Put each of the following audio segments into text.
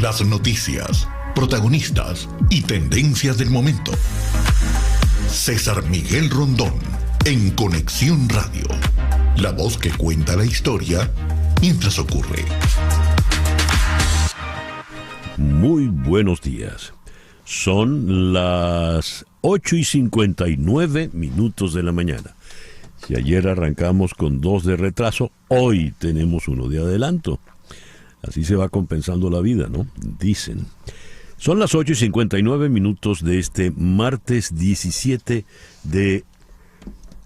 Las noticias, protagonistas y tendencias del momento. César Miguel Rondón, en Conexión Radio. La voz que cuenta la historia mientras ocurre. Muy buenos días. Son las 8:59 de la mañana. Si ayer arrancamos con 2 de retraso, hoy tenemos 1 de adelanto. Así se va compensando la vida, ¿no? Dicen. Son las 8:59 de este martes 17 de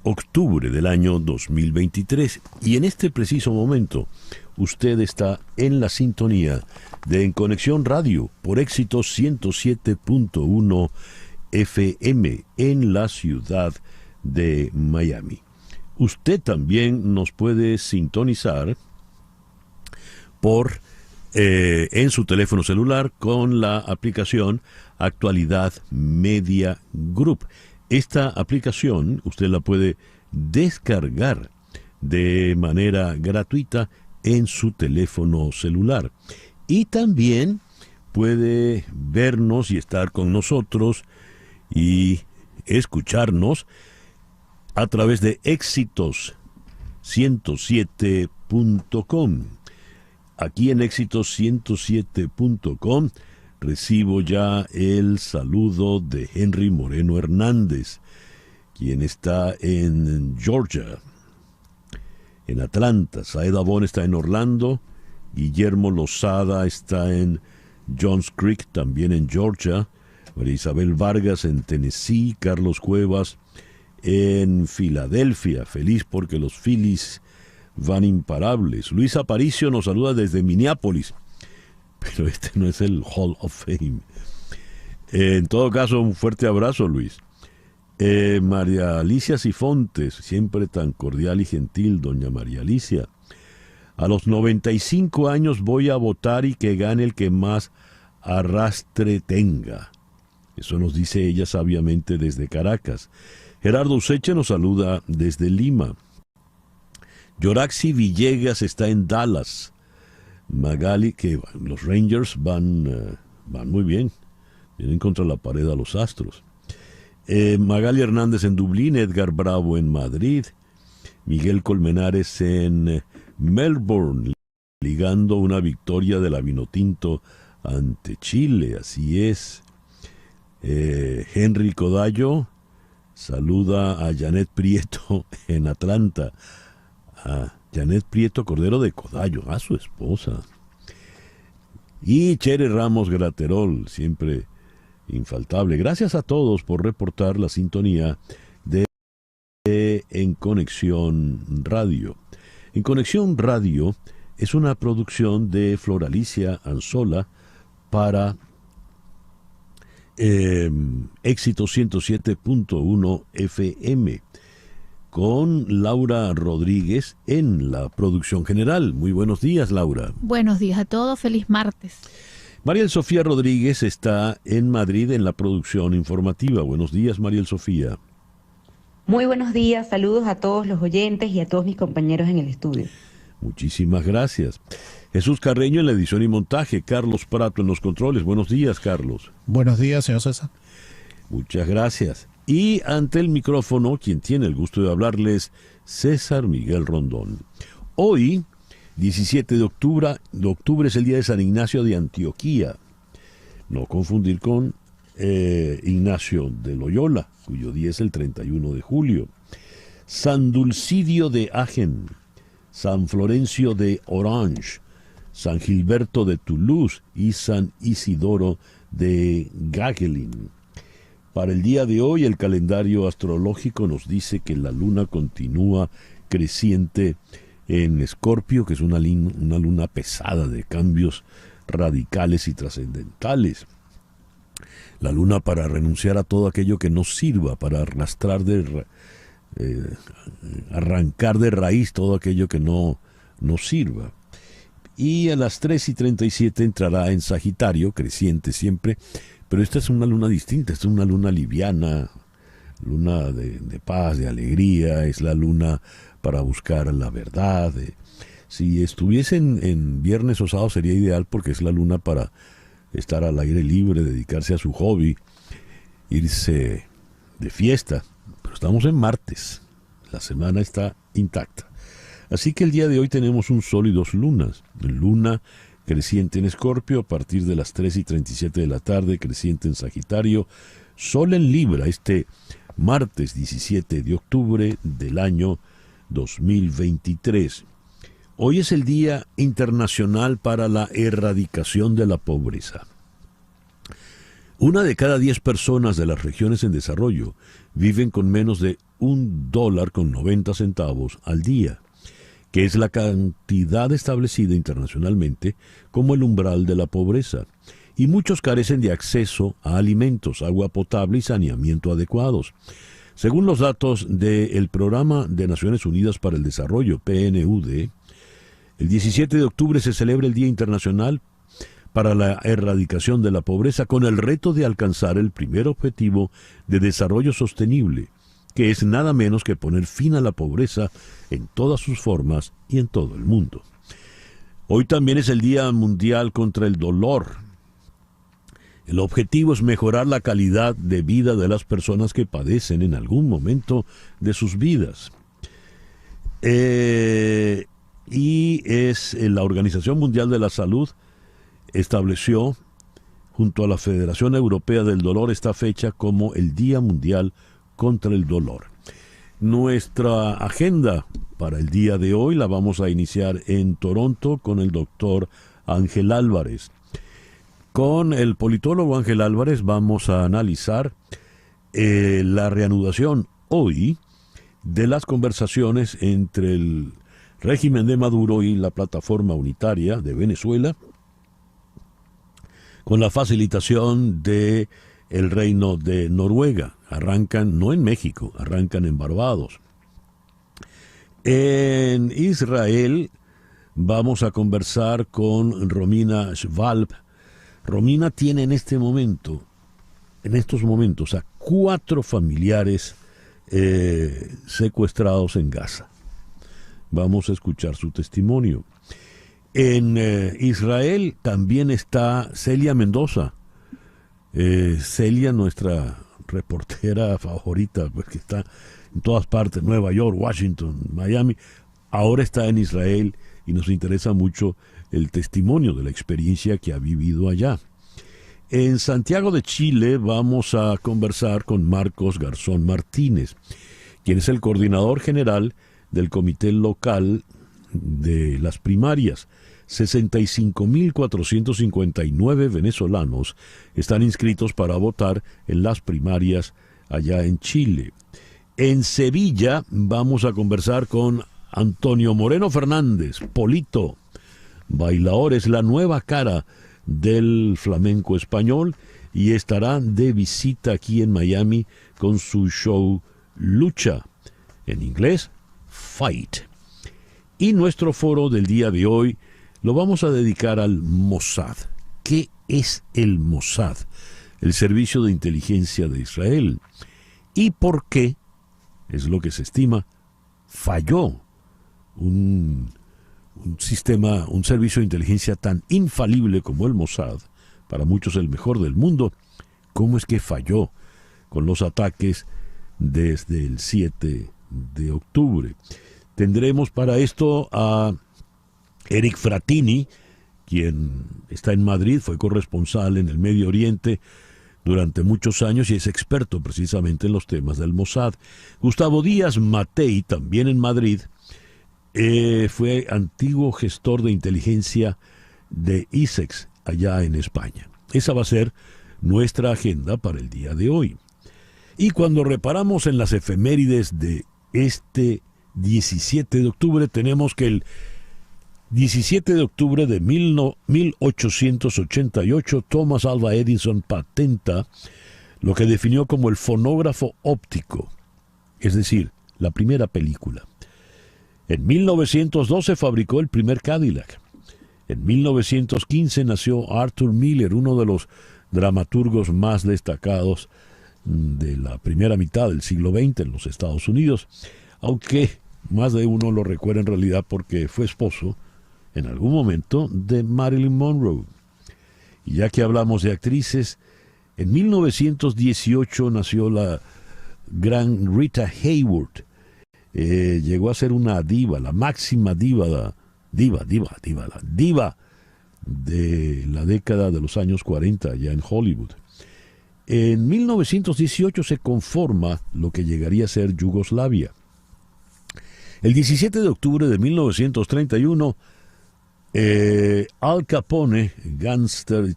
octubre del año 2023. Y en este preciso momento, usted está en la sintonía de En Conexión Radio por Éxitos 107.1 FM en la ciudad de Miami. Usted también nos puede sintonizar en su teléfono celular con la aplicación Actualidad Media Group. Esta aplicación usted la puede descargar de manera gratuita en su teléfono celular. Y también puede vernos y estar con nosotros y escucharnos a través de éxitos107.com. Aquí en éxitos107.com recibo ya el saludo de Henry Moreno Hernández, quien está en Georgia, en Atlanta. Saeda Bon está en Orlando. Guillermo Lozada está en Johns Creek, también en Georgia. María Isabel Vargas en Tennessee. Carlos Cuevas en Filadelfia. Feliz porque los Phillies van imparables. Luis Aparicio nos saluda desde Minneapolis, pero este no es el Hall of Fame. En todo caso, un fuerte abrazo, Luis. María Alicia Sifontes, siempre tan cordial y gentil, doña María Alicia. A los 95 años voy a votar y que gane el que más arrastre tenga. Eso nos dice ella sabiamente desde Caracas. Gerardo Useche nos saluda desde Lima. Yoraxi Villegas está en Dallas. Magali, que los Rangers van muy bien. Vienen contra la pared a los Astros. Magali Hernández en Dublín. Edgar Bravo en Madrid. Miguel Colmenares en Melbourne, ligando una victoria de la Vinotinto ante Chile. Así es. Henry Codallo saluda a Janet Prieto en Atlanta. A Janet Prieto Cordero de Codallo, a su esposa. Y Chere Ramos Graterol, siempre infaltable. Gracias a todos por reportar la sintonía de En Conexión Radio. En Conexión Radio es una producción de Floralicia Anzola para Éxitos 107.1 FM. Con Laura Rodríguez en la producción general. Muy buenos días, Laura. Buenos días a todos, feliz martes. Mariel Sofía Rodríguez está en Madrid en la producción informativa. Buenos días, Mariel Sofía. Muy buenos días, saludos a todos los oyentes y a todos mis compañeros en el estudio. Muchísimas gracias. Jesús Carreño en la edición y montaje, Carlos Prato en los controles. Buenos días, Carlos. Buenos días, señor César. Muchas gracias. Y ante el micrófono, quien tiene el gusto de hablarles, César Miguel Rondón. Hoy, 17 de octubre es el día de San Ignacio de Antioquía. No confundir con Ignacio de Loyola, cuyo día es el 31 de julio. San Dulcidio de Agen, San Florencio de Orange, San Gilberto de Toulouse y San Isidoro de Gagelin. Para el día de hoy, el calendario astrológico nos dice que la luna continúa creciente en Escorpio, que es una luna pesada de cambios radicales y trascendentales. La luna para renunciar a todo aquello que no sirva, para arrancar de raíz todo aquello que no sirva. Y a las 3:37 entrará en Sagitario, creciente siempre, pero esta es una luna distinta, esta es una luna liviana, luna de paz, de alegría, es la luna para buscar la verdad. Si estuviese en viernes o sábado sería ideal porque es la luna para estar al aire libre, dedicarse a su hobby, irse de fiesta. Pero estamos en martes, la semana está intacta. Así que el día de hoy tenemos un sol y dos lunas. Luna creciente en Escorpio a partir de las 3:37 de la tarde, creciente en Sagitario, sol en Libra este martes 17 de octubre del año 2023. Hoy es el Día Internacional para la Erradicación de la Pobreza. 1 de cada 10 personas de las regiones en desarrollo viven con menos de $1.90 al día, que es la cantidad establecida internacionalmente como el umbral de la pobreza, y muchos carecen de acceso a alimentos, agua potable y saneamiento adecuados. Según los datos del Programa de Naciones Unidas para el Desarrollo, PNUD, el 17 de octubre se celebra el Día Internacional para la Erradicación de la Pobreza con el reto de alcanzar el primer objetivo de desarrollo sostenible, que es nada menos que poner fin a la pobreza en todas sus formas y en todo el mundo. Hoy también es el Día Mundial contra el Dolor. El objetivo es mejorar la calidad de vida de las personas que padecen en algún momento de sus vidas. La Organización Mundial de la Salud estableció, junto a la Federación Europea del Dolor, esta fecha como el Día Mundial contra el Dolor. Nuestra agenda para el día de hoy la vamos a iniciar en Toronto con el doctor Ángel Álvarez. Con el politólogo Ángel Álvarez vamos a analizar la reanudación hoy de las conversaciones entre el régimen de Maduro y la plataforma unitaria de Venezuela, con la facilitación de el Reino de Noruega. Arrancan no en México, arrancan en Barbados. En Israel vamos a conversar con Romina Schwalb. Romina tiene en estos momentos a 4 familiares secuestrados en Gaza. Vamos a escuchar su testimonio. En Israel también está Celia Mendoza. Celia, nuestra reportera favorita, pues, que está en todas partes, Nueva York, Washington, Miami, ahora está en Israel y nos interesa mucho el testimonio de la experiencia que ha vivido allá. En Santiago de Chile vamos a conversar con Marcos Garzón Martínez, quien es el coordinador general del Comité Local de las Primarias. 65.459 venezolanos están inscritos para votar en las primarias allá en Chile. En Sevilla vamos a conversar con Antonio Moreno Fernández, Polito, bailador, es la nueva cara del flamenco español y estará de visita aquí en Miami con su show Lucha, en inglés Fight. Y nuestro foro del día de hoy lo vamos a dedicar al Mossad. ¿Qué es el Mossad? El servicio de inteligencia de Israel. ¿Y por qué, es lo que se estima, falló un servicio de inteligencia tan infalible como el Mossad, para muchos el mejor del mundo? ¿Cómo es que falló con los ataques desde el 7 de octubre? Tendremos para esto a Eric Fratini, quien está en Madrid, fue corresponsal en el Medio Oriente durante muchos años y es experto precisamente en los temas del Mossad. Gustavo Díaz Matei, también en Madrid, fue antiguo gestor de inteligencia de ISEX allá en España. Esa va a ser nuestra agenda para el día de hoy. Y cuando reparamos en las efemérides de este 17 de octubre, tenemos que el 17 de octubre de 1888, Thomas Alva Edison patenta lo que definió como el fonógrafo óptico, es decir, la primera película. En 1912 fabricó el primer Cadillac. En 1915 nació Arthur Miller, uno de los dramaturgos más destacados de la primera mitad del siglo XX en los Estados Unidos, aunque más de uno lo recuerda en realidad porque fue esposo en algún momento de Marilyn Monroe. Y ya que hablamos de actrices, en 1918 nació la gran Rita Hayworth. Llegó a ser una diva, la máxima diva de la década de los años 40 ya en Hollywood. En 1918 se conforma lo que llegaría a ser Yugoslavia. El 17 de octubre de 1931, Al Capone, gángster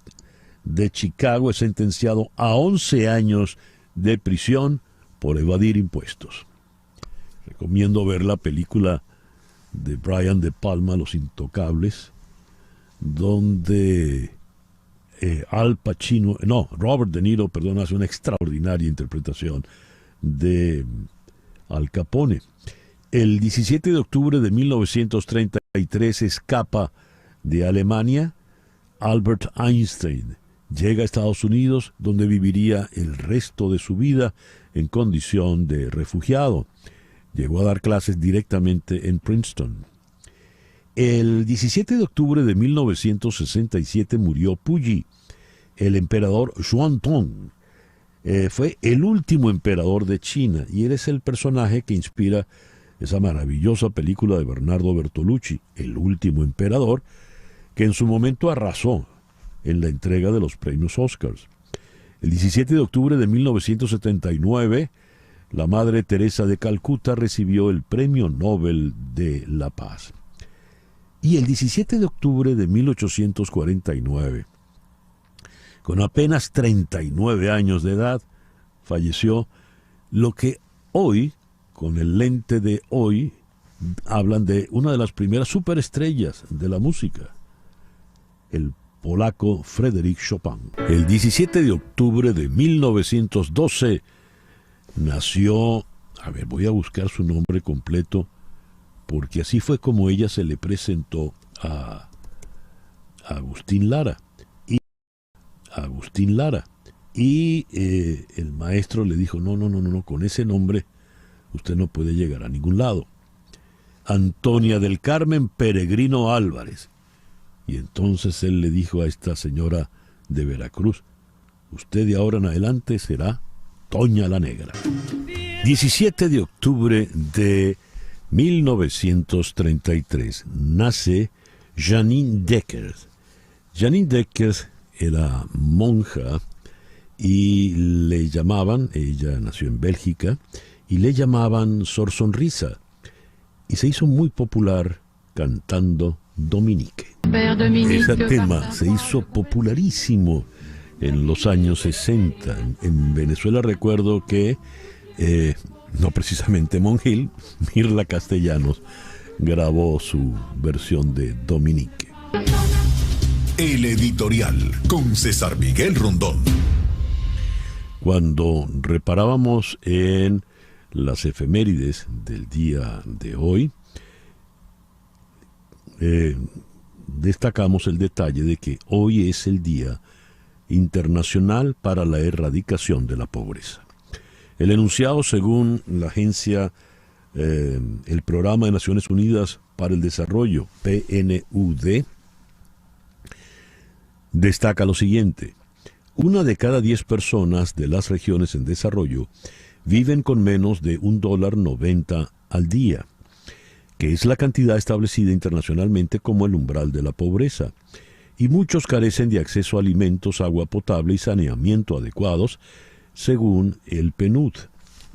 de Chicago, es sentenciado a 11 años de prisión por evadir impuestos. Recomiendo ver la película de Brian De Palma, Los Intocables, donde Robert De Niro, hace una extraordinaria interpretación de Al Capone. El 17 de octubre de 1933 escapa de Alemania Albert Einstein. Llega a Estados Unidos, donde viviría el resto de su vida en condición de refugiado. Llegó a dar clases directamente en Princeton. El 17 de octubre de 1967 murió Puyi, el emperador Xuantong. Fue el último emperador de China y él es el personaje que inspira esa maravillosa película de Bernardo Bertolucci, El último emperador, que en su momento arrasó en la entrega de los premios Oscars. El 17 de octubre de 1979, la Madre Teresa de Calcuta recibió el Premio Nobel de la Paz. Y el 17 de octubre de 1849, con apenas 39 años de edad, falleció lo que hoy, con el lente de hoy, hablan de una de las primeras superestrellas de la música, el polaco Frédéric Chopin. El 17 de octubre de 1912 nació, voy a buscar su nombre completo, porque así fue como ella se le presentó a Agustín Lara. Y el maestro le dijo, no, con ese nombre usted no puede llegar a ningún lado. Antonia del Carmen Peregrino Álvarez. Y entonces él le dijo a esta señora de Veracruz, usted de ahora en adelante será Toña la Negra. 17 de octubre de 1933 nace Janine Deckers. Janine Deckers era monja y le llamaban, ella nació en Bélgica, y le llamaban Sor Sonrisa, y se hizo muy popular cantando Dominique. Ese tema se hizo popularísimo en los años 60. En Venezuela recuerdo que, no precisamente Monjil, Mirla Castellanos grabó su versión de Dominique. El editorial con César Miguel Rondón. Cuando reparábamos en las efemérides del día de hoy, destacamos el detalle de que hoy es el Día Internacional para la Erradicación de la Pobreza. El enunciado, según la agencia, el Programa de Naciones Unidas para el Desarrollo, PNUD, destaca lo siguiente: 1 de cada 10 personas de las regiones en desarrollo viven con menos de $1.90 al día, que es la cantidad establecida internacionalmente como el umbral de la pobreza, y muchos carecen de acceso a alimentos, agua potable y saneamiento adecuados, según el PNUD.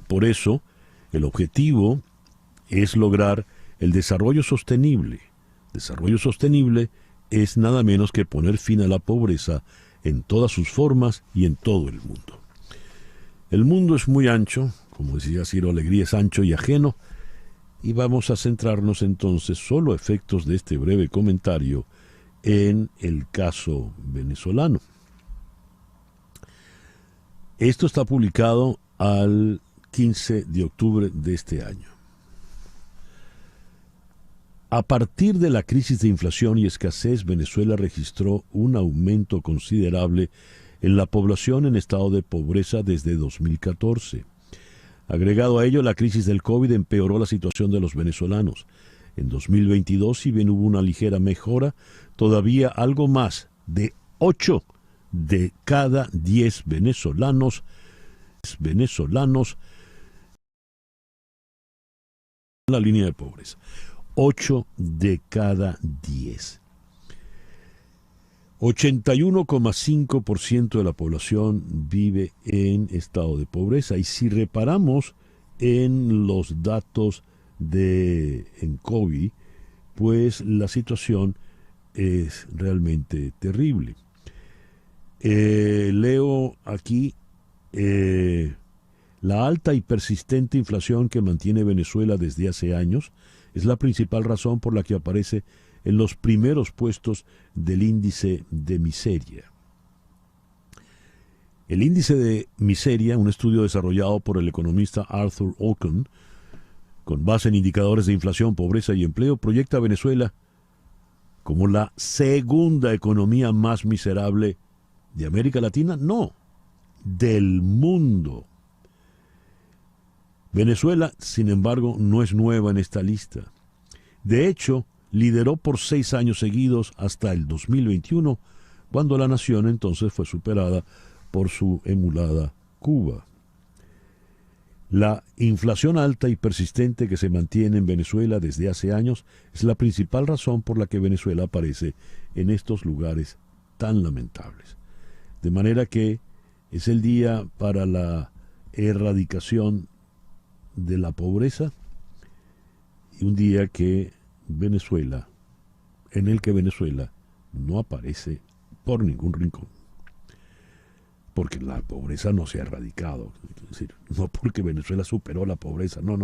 Por eso, el objetivo es lograr el desarrollo sostenible. Desarrollo sostenible es nada menos que poner fin a la pobreza en todas sus formas y en todo el mundo. El mundo es muy ancho, como decía Ciro Alegría, es ancho y ajeno, y vamos a centrarnos entonces, solo a efectos de este breve comentario, en el caso venezolano. Esto está publicado al 15 de octubre de este año. A partir de la crisis de inflación y escasez, Venezuela registró un aumento considerable en la población en estado de pobreza desde 2014. Agregado a ello, la crisis del COVID empeoró la situación de los venezolanos. En 2022, si bien hubo una ligera mejora, todavía algo más de 8 de cada 10 venezolanos en la línea de pobreza. 8 de cada 10. 81,5% de la población vive en estado de pobreza. Y si reparamos en los datos en COVID, pues la situación es realmente terrible. Leo aquí la alta y persistente inflación que mantiene Venezuela desde hace años es la principal razón por la que aparece en los primeros puestos del índice de miseria. El índice de miseria, un estudio desarrollado por el economista Arthur Okun, con base en indicadores de inflación, pobreza y empleo, proyecta a Venezuela como la segunda economía más miserable de América Latina, no, del mundo. Venezuela, sin embargo, no es nueva en esta lista. De hecho, lideró por 6 años seguidos hasta el 2021, cuando la nación entonces fue superada por su emulada Cuba. La inflación alta y persistente que se mantiene en Venezuela desde hace años es la principal razón por la que Venezuela aparece en estos lugares tan lamentables. De manera que es el día para la erradicación de la pobreza y un día en el que Venezuela no aparece por ningún rincón. Porque la pobreza no se ha erradicado. Es decir, no porque Venezuela superó la pobreza. No.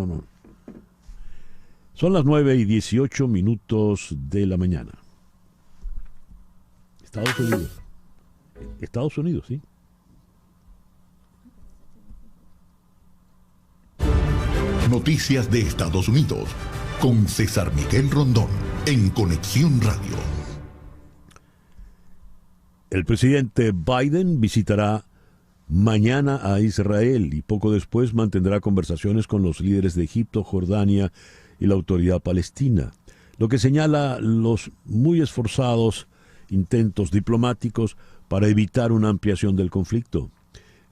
Son las 9:18 de la mañana. Estados Unidos, sí. Noticias de Estados Unidos con César Miguel Rondón en Conexión Radio. El presidente Biden visitará mañana a Israel y poco después mantendrá conversaciones con los líderes de Egipto, Jordania y la autoridad palestina, lo que señala los muy esforzados intentos diplomáticos para evitar una ampliación del conflicto.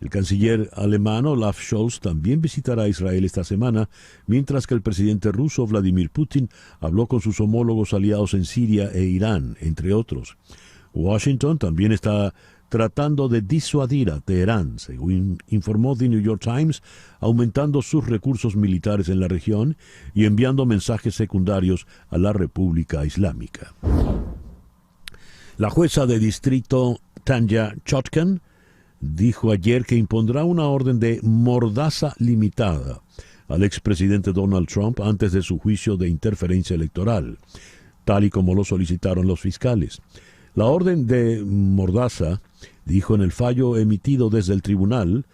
El canciller alemán Olaf Scholz también visitará Israel esta semana, mientras que el presidente ruso Vladimir Putin habló con sus homólogos aliados en Siria e Irán, entre otros. Washington también está tratando de disuadir a Teherán, según informó The New York Times, aumentando sus recursos militares en la región y enviando mensajes secundarios a la República Islámica. La jueza de distrito Tanya Chutkan dijo ayer que impondrá una orden de mordaza limitada al expresidente Donald Trump antes de su juicio de interferencia electoral, tal y como lo solicitaron los fiscales. La orden de mordaza, dijo en el fallo emitido desde el tribunal,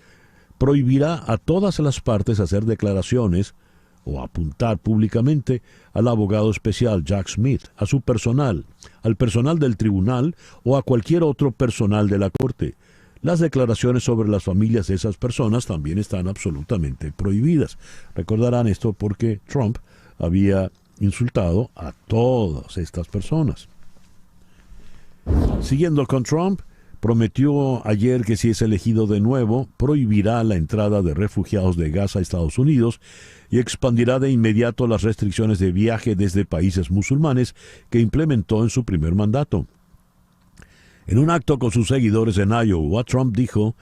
prohibirá a todas las partes hacer declaraciones o apuntar públicamente al abogado especial Jack Smith, a su personal, al personal del tribunal o a cualquier otro personal de la corte. Las declaraciones sobre las familias de esas personas también están absolutamente prohibidas. Recordarán esto porque Trump había insultado a todas estas personas. Siguiendo con Trump, prometió ayer que si es elegido de nuevo, prohibirá la entrada de refugiados de Gaza a Estados Unidos y expandirá de inmediato las restricciones de viaje desde países musulmanes que implementó en su primer mandato. En un acto con sus seguidores en Iowa, Trump dijo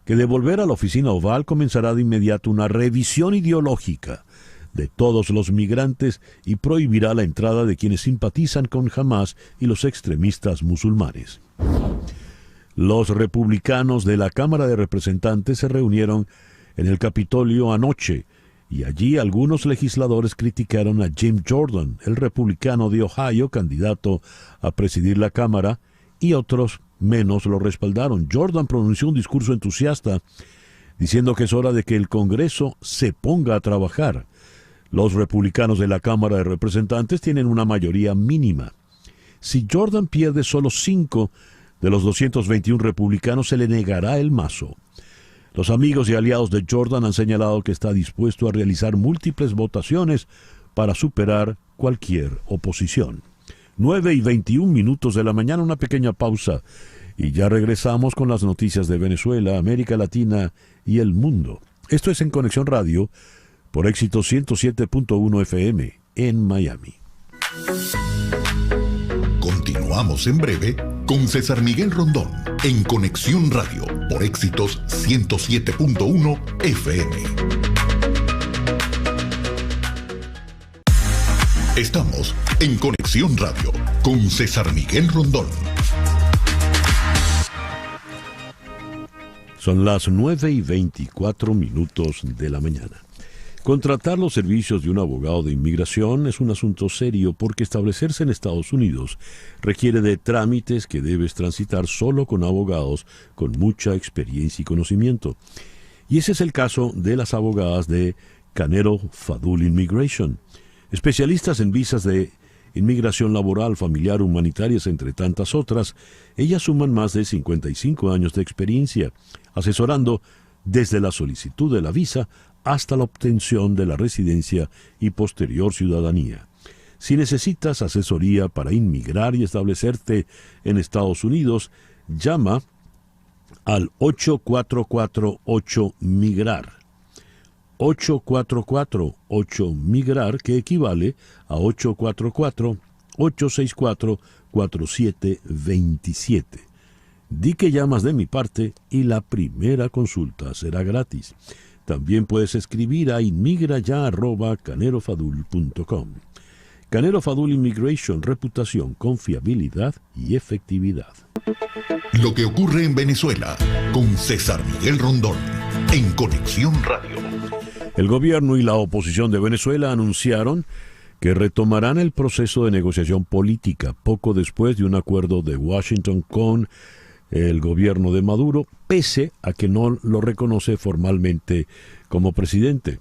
que de volver a la oficina oval comenzará de inmediato una revisión ideológica de todos los migrantes y prohibirá la entrada de quienes simpatizan con Hamás y los extremistas musulmanes. Los republicanos de la Cámara de Representantes se reunieron en el Capitolio anoche y allí algunos legisladores criticaron a Jim Jordan, el republicano de Ohio, candidato a presidir la Cámara, y otros menos lo respaldaron. Jordan pronunció un discurso entusiasta diciendo que es hora de que el Congreso se ponga a trabajar. Los republicanos de la Cámara de Representantes tienen una mayoría mínima. Si Jordan pierde solo 5 de los 221 republicanos, se le negará el mazo. Los amigos y aliados de Jordan han señalado que está dispuesto a realizar múltiples votaciones para superar cualquier oposición. 9:21 de la mañana, una pequeña pausa Y ya regresamos con las noticias de Venezuela, América Latina y el mundo. Esto es En Conexión Radio por Éxito 107.1 FM en Miami. Continuamos en breve con César Miguel Rondón en Conexión Radio por Éxitos 107.1 FM. Estamos en Conexión Radio con César Miguel Rondón. Son las 9:24 de la mañana. Contratar los servicios de un abogado de inmigración es un asunto serio porque establecerse en Estados Unidos requiere de trámites que debes transitar solo con abogados con mucha experiencia y conocimiento. Y ese es el caso de las abogadas de Canero Fadul Immigration, especialistas en visas de inmigración laboral, familiar, humanitarias, entre tantas otras. Ellas suman más de 55 años de experiencia, asesorando desde la solicitud de la visa hasta la obtención de la residencia y posterior ciudadanía. Si necesitas asesoría para inmigrar y establecerte en Estados Unidos, llama al 844-8MIGRAR. 844-8MIGRAR, que equivale a 844-864-4727. Di que llamas de mi parte y la primera consulta será gratis. También puedes escribir a inmigraya@canerofadul.com. Canero Fadul Immigration, reputación, confiabilidad y efectividad. Lo que ocurre en Venezuela con César Miguel Rondón en Conexión Radio. El gobierno y la oposición de Venezuela anunciaron que retomarán el proceso de negociación política poco después de un acuerdo de Washington con el gobierno de Maduro, pese a que no lo reconoce formalmente como presidente.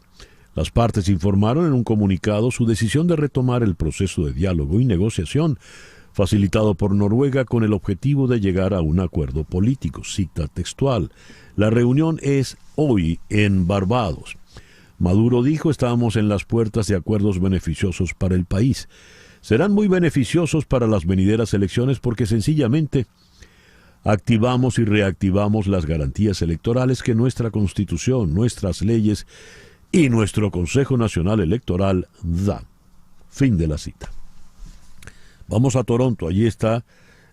Las partes informaron en un comunicado su decisión de retomar el proceso de diálogo y negociación facilitado por Noruega con el objetivo de llegar a un acuerdo político. Cita textual: la reunión es hoy en Barbados. Maduro dijo: estamos en las puertas de acuerdos beneficiosos para el país. Serán muy beneficiosos para las venideras elecciones porque sencillamente activamos y reactivamos las garantías electorales que nuestra Constitución, nuestras leyes y nuestro Consejo Nacional Electoral da. Fin de la cita. Vamos a Toronto. Allí está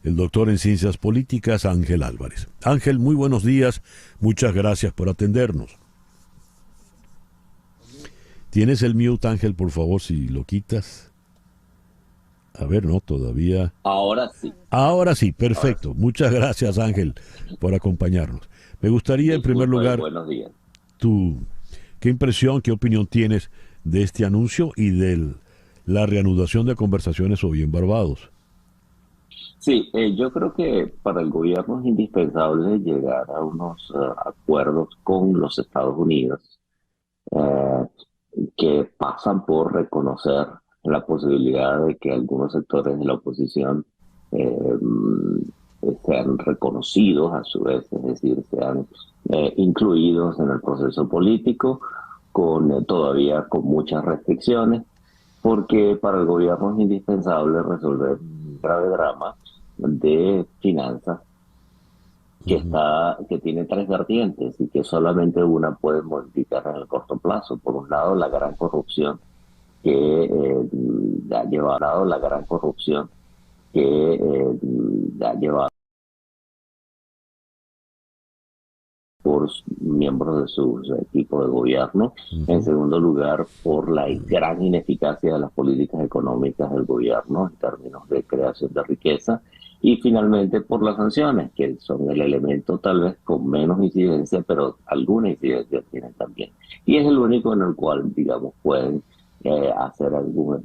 el doctor en Ciencias Políticas, Ángel Álvarez. Ángel, muy buenos días. Muchas gracias por atendernos. ¿Tienes el mute, Ángel, por favor, si lo quitas? A ver, no, todavía. Ahora sí. Ahora sí, perfecto. Ahora sí. Muchas gracias, Ángel, por acompañarnos. Me gustaría, en primer lugar, buenos días. ¿Qué impresión, qué opinión tienes de este anuncio y de la reanudación de conversaciones hoy en Barbados? Sí, yo creo que para el gobierno es indispensable llegar a unos acuerdos con los Estados Unidos que pasan por reconocer la posibilidad de que algunos sectores de la oposición sean reconocidos a su vez, es decir, sean incluidos en el proceso político, todavía con muchas restricciones, porque para el gobierno es indispensable resolver un grave drama de finanzas que tiene tres vertientes y que solamente una puede modificar en el corto plazo. Por un lado, la gran corrupción que ha llevado por miembros de su equipo de gobierno. En segundo lugar, por la gran ineficacia de las políticas económicas del gobierno en términos de creación de riqueza. Y finalmente por las sanciones, que son el elemento tal vez con menos incidencia, pero alguna incidencia tienen también. Y es el único en el cual, digamos, pueden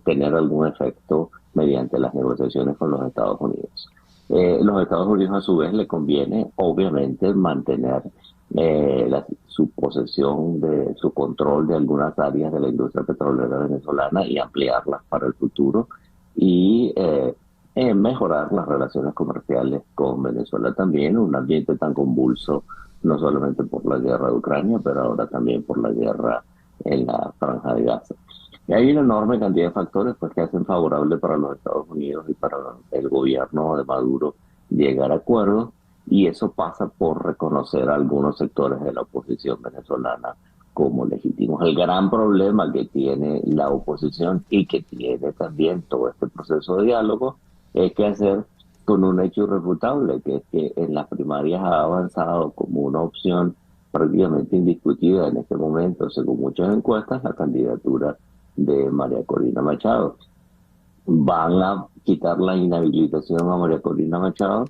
tener algún efecto mediante las negociaciones con los Estados Unidos. Los Estados Unidos a su vez le conviene obviamente mantener su posesión, su control de algunas áreas de la industria petrolera venezolana y ampliarlas para el futuro y mejorar las relaciones comerciales con Venezuela también, un ambiente tan convulso, no solamente por la guerra de Ucrania, pero ahora también por la guerra en la Franja de Gaza. Y hay una enorme cantidad de factores pues, que hacen favorable para los Estados Unidos y para el gobierno de Maduro llegar a acuerdos, y eso pasa por reconocer a algunos sectores de la oposición venezolana como legítimos. El gran problema que tiene la oposición y que tiene también todo este proceso de diálogo es que hacer con un hecho irrefutable, que es que en las primarias ha avanzado como una opción prácticamente indiscutida en este momento, según muchas encuestas, la candidatura de María Corina Machado. Van a quitar la inhabilitación a María Corina Machado.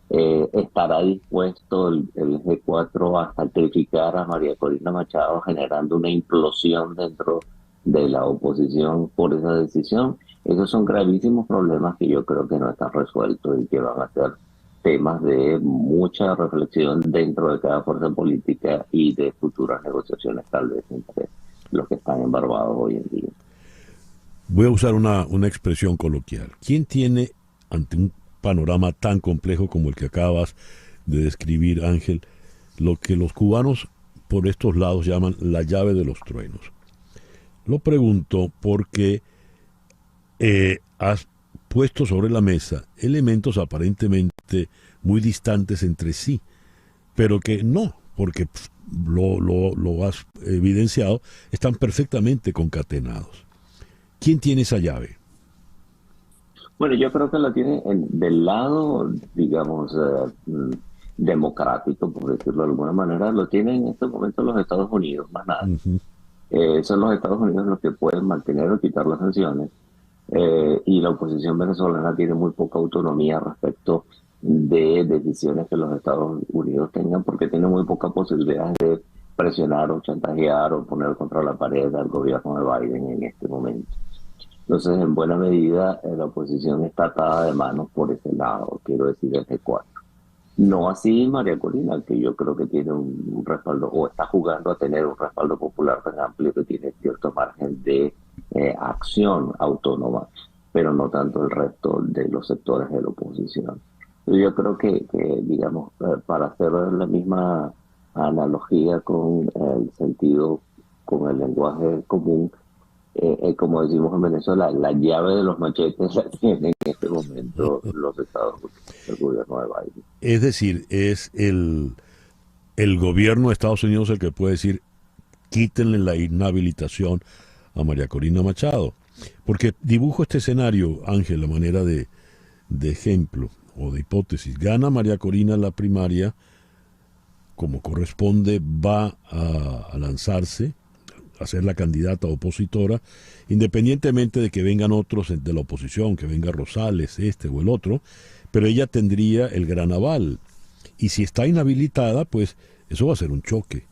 Estará dispuesto el G4 a sacrificar a María Corina Machado, generando una implosión dentro de la oposición por esa decisión. Esos son gravísimos problemas que yo creo que no están resueltos y que van a ser temas de mucha reflexión dentro de cada fuerza política y de futuras negociaciones tal vez entre los que están embarbados hoy en día. Voy a usar una expresión coloquial. ¿Quién tiene, ante un panorama tan complejo como el que acabas de describir, Ángel, lo que los cubanos por estos lados llaman la llave de los truenos? Lo pregunto porque has puesto sobre la mesa elementos aparentemente muy distantes entre sí, pero que no, porque lo has evidenciado, están perfectamente concatenados. ¿Quién tiene esa llave? Bueno, yo creo que la tiene del lado, digamos, democrático, por decirlo de alguna manera, lo tienen en este momento los Estados Unidos, más nada. Son los Estados Unidos los que pueden mantener o quitar las sanciones, y la oposición venezolana tiene muy poca autonomía respecto de decisiones que los Estados Unidos tengan, porque tiene muy poca posibilidad de presionar o chantajear o poner contra la pared al gobierno de Biden en este momento. Entonces, en buena medida, la oposición está atada de manos por ese lado, quiero decir, el G4. No así María Corina, que yo creo que tiene un respaldo, o está jugando a tener un respaldo popular tan amplio que tiene cierto margen de acción autónoma, pero no tanto el resto de los sectores de la oposición. Yo creo que digamos, para hacer la misma analogía con el sentido, con el lenguaje común, como decimos en Venezuela, la llave de los machetes la tienen en este momento los Estados Unidos, el gobierno de Biden. Es decir, es el gobierno de Estados Unidos el que puede decir, quítenle la inhabilitación a María Corina Machado. Porque dibujo este escenario, Ángel, a manera de ejemplo o de hipótesis. Gana María Corina la primaria, como corresponde, va a lanzarse a ser la candidata opositora, independientemente de que vengan otros de la oposición, que venga Rosales, este o el otro, pero ella tendría el gran aval. Y si está inhabilitada, pues eso va a ser un choque.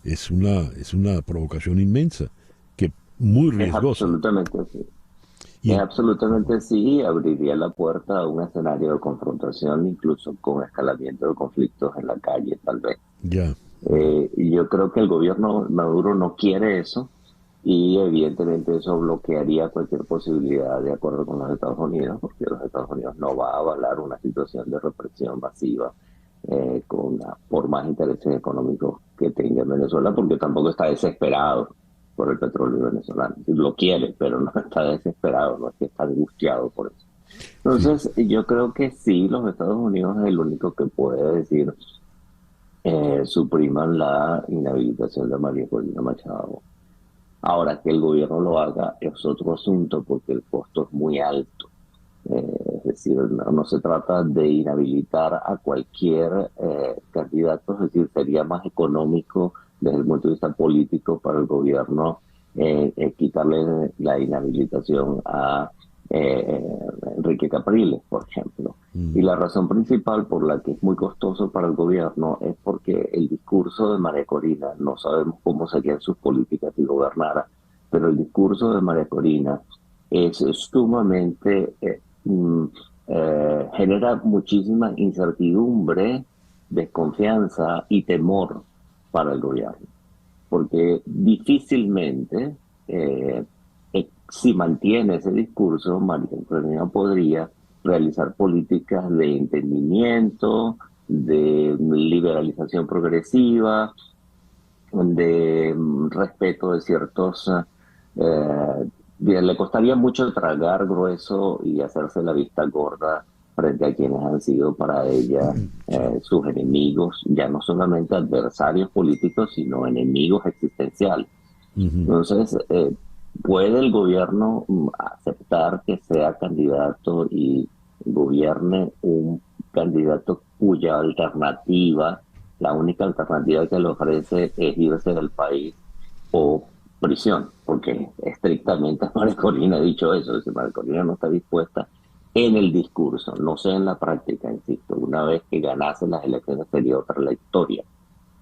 Es una provocación inmensa, que muy riesgosa. Absolutamente sí. Absolutamente sí, abriría la puerta a un escenario de confrontación, incluso con escalamiento de conflictos en la calle, tal vez. Ya. Y yo creo que el gobierno Maduro no quiere eso, y evidentemente eso bloquearía cualquier posibilidad de acuerdo con los Estados Unidos, porque los Estados Unidos no va a avalar una situación de represión masiva por más intereses económicos que tenga en Venezuela, porque tampoco está desesperado por el petróleo venezolano. Lo quiere, pero no está desesperado, no es que está angustiado por eso. Entonces, yo creo que sí, los Estados Unidos es el único que puede decir supriman la inhabilitación de María Corina Machado. Ahora, que el gobierno lo haga es otro asunto, porque el costo es muy alto. Es decir, no se trata de inhabilitar a cualquier candidato, es decir, sería más económico desde el punto de vista político para el gobierno quitarle la inhabilitación a Enrique Capriles, por ejemplo. Y la razón principal por la que es muy costoso para el gobierno es porque el discurso de María Corina, no sabemos cómo serían sus políticas si gobernara, pero el discurso de María Corina es sumamente genera muchísima incertidumbre, desconfianza y temor para el gobierno, porque difícilmente si mantiene ese discurso, María Corina podría realizar políticas de entendimiento, de liberalización progresiva, de respeto de ciertos... le costaría mucho tragar grueso y hacerse la vista gorda frente a quienes han sido para ella sus enemigos, ya no solamente adversarios políticos, sino enemigos existenciales. Entonces, ¿puede el gobierno aceptar que sea candidato y gobierne un candidato cuya alternativa, la única alternativa que le ofrece es irse del país o prisión? Porque estrictamente María Corina ha dicho eso. Si María Corina no está dispuesta en el discurso, no sé en la práctica, insisto, una vez que ganase las elecciones sería otra la historia.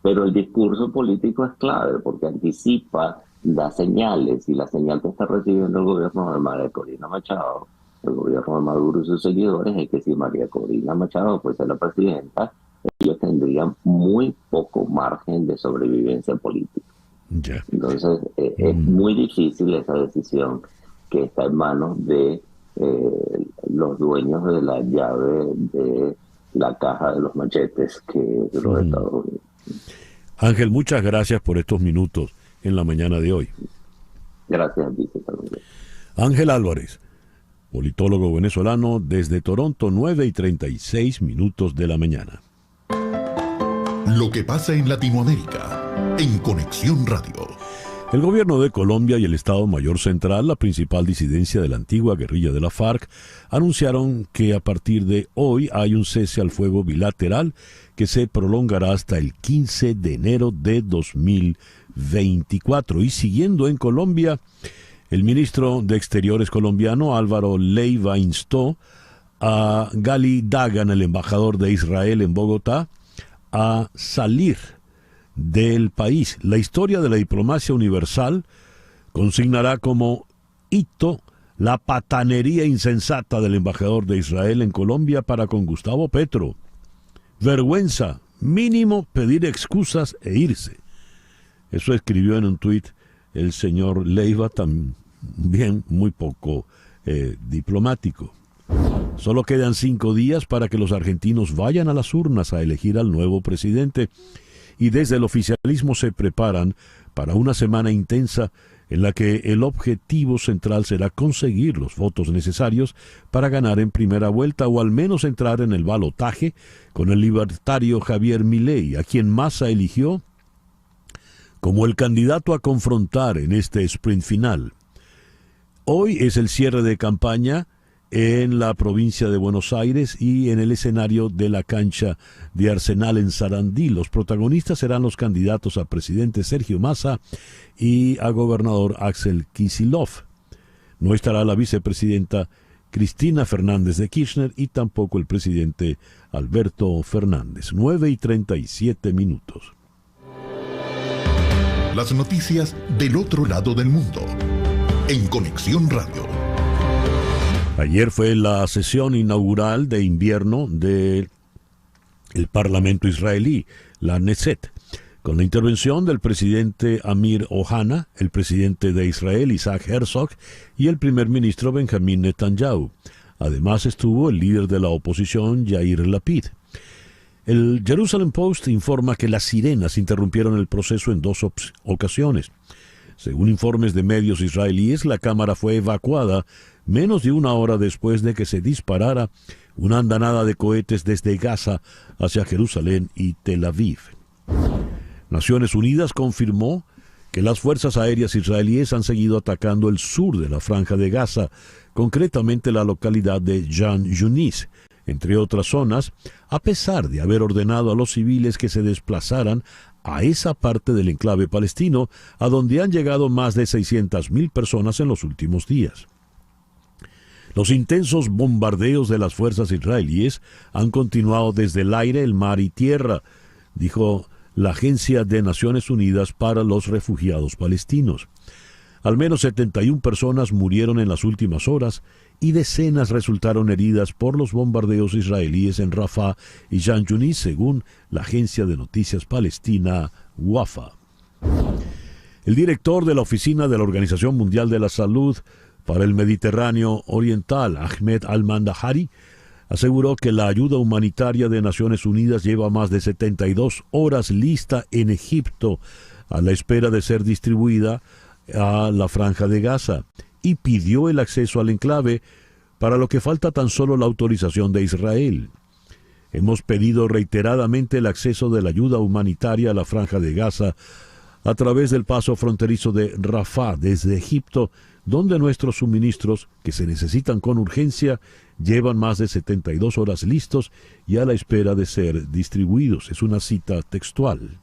Pero el discurso político es clave porque anticipa, da señales, y la señal que está recibiendo el gobierno de María Corina Machado, el gobierno de Maduro y sus seguidores, es que si María Corina Machado fuese la presidenta, ellos tendrían muy poco margen de sobrevivencia política. Entonces es muy difícil esa decisión que está en manos de los dueños de la llave de la caja de los machetes, que es los Estados Unidos. Ángel, muchas gracias por estos minutos en la mañana de hoy. Gracias, vicepresidente. Ángel Álvarez, politólogo venezolano desde Toronto, 9:36 de la mañana. Lo que pasa en Latinoamérica, en Conexión Radio. El gobierno de Colombia y el Estado Mayor Central, la principal disidencia de la antigua guerrilla de la FARC, anunciaron que a partir de hoy hay un cese al fuego bilateral que se prolongará hasta el 15 de enero de 2024. Y siguiendo en Colombia, el ministro de Exteriores colombiano Álvaro Leiva instó a Gali Dagan, el embajador de Israel en Bogotá, a salir del país. La historia de la diplomacia universal consignará como hito la patanería insensata del embajador de Israel en Colombia para con Gustavo Petro. Vergüenza, mínimo pedir excusas e irse. Eso escribió en un tuit el señor Leiva, también muy poco diplomático. Solo quedan 5 días para que los argentinos vayan a las urnas a elegir al nuevo presidente, y desde el oficialismo se preparan para una semana intensa en la que el objetivo central será conseguir los votos necesarios para ganar en primera vuelta o al menos entrar en el balotaje con el libertario Javier Milei, a quien Massa eligió como el candidato a confrontar en este sprint final. Hoy es el cierre de campaña en la provincia de Buenos Aires y en el escenario de la cancha de Arsenal en Sarandí. Los protagonistas serán los candidatos a presidente Sergio Massa y a gobernador Axel Kicillof. No estará la vicepresidenta Cristina Fernández de Kirchner y tampoco el presidente Alberto Fernández. 9:37. Las noticias del otro lado del mundo, en Conexión Radio. Ayer fue la sesión inaugural de invierno del Parlamento israelí, la Knesset, con la intervención del presidente Amir Ohana, el presidente de Israel Isaac Herzog y el primer ministro Benjamín Netanyahu. Además estuvo el líder de la oposición Yair Lapid. El Jerusalem Post informa que las sirenas interrumpieron el proceso en 2 ocasiones. Según informes de medios israelíes, la Cámara fue evacuada menos de 1 hora después de que se disparara una andanada de cohetes desde Gaza hacia Jerusalén y Tel Aviv. Naciones Unidas confirmó que las fuerzas aéreas israelíes han seguido atacando el sur de la franja de Gaza, concretamente la localidad de Jan Yunis, entre otras zonas, a pesar de haber ordenado a los civiles que se desplazaran a esa parte del enclave palestino, a donde han llegado más de 600.000 personas en los últimos días. Los intensos bombardeos de las fuerzas israelíes han continuado desde el aire, el mar y tierra, dijo la Agencia de Naciones Unidas para los Refugiados Palestinos. Al menos 71 personas murieron en las últimas horas y decenas resultaron heridas por los bombardeos israelíes en Rafah y Jan Yunis, según la agencia de noticias palestina Wafa. El director de la Oficina de la Organización Mundial de la Salud para el Mediterráneo Oriental, Ahmed Al-Mandahari, aseguró que la ayuda humanitaria de Naciones Unidas lleva más de 72 horas lista en Egipto a la espera de ser distribuida a la franja de Gaza, y pidió el acceso al enclave para lo que falta tan solo la autorización de Israel. Hemos pedido reiteradamente el acceso de la ayuda humanitaria a la Franja de Gaza a través del paso fronterizo de Rafah desde Egipto, donde nuestros suministros, que se necesitan con urgencia, llevan más de 72 horas listos y a la espera de ser distribuidos. Es una cita textual.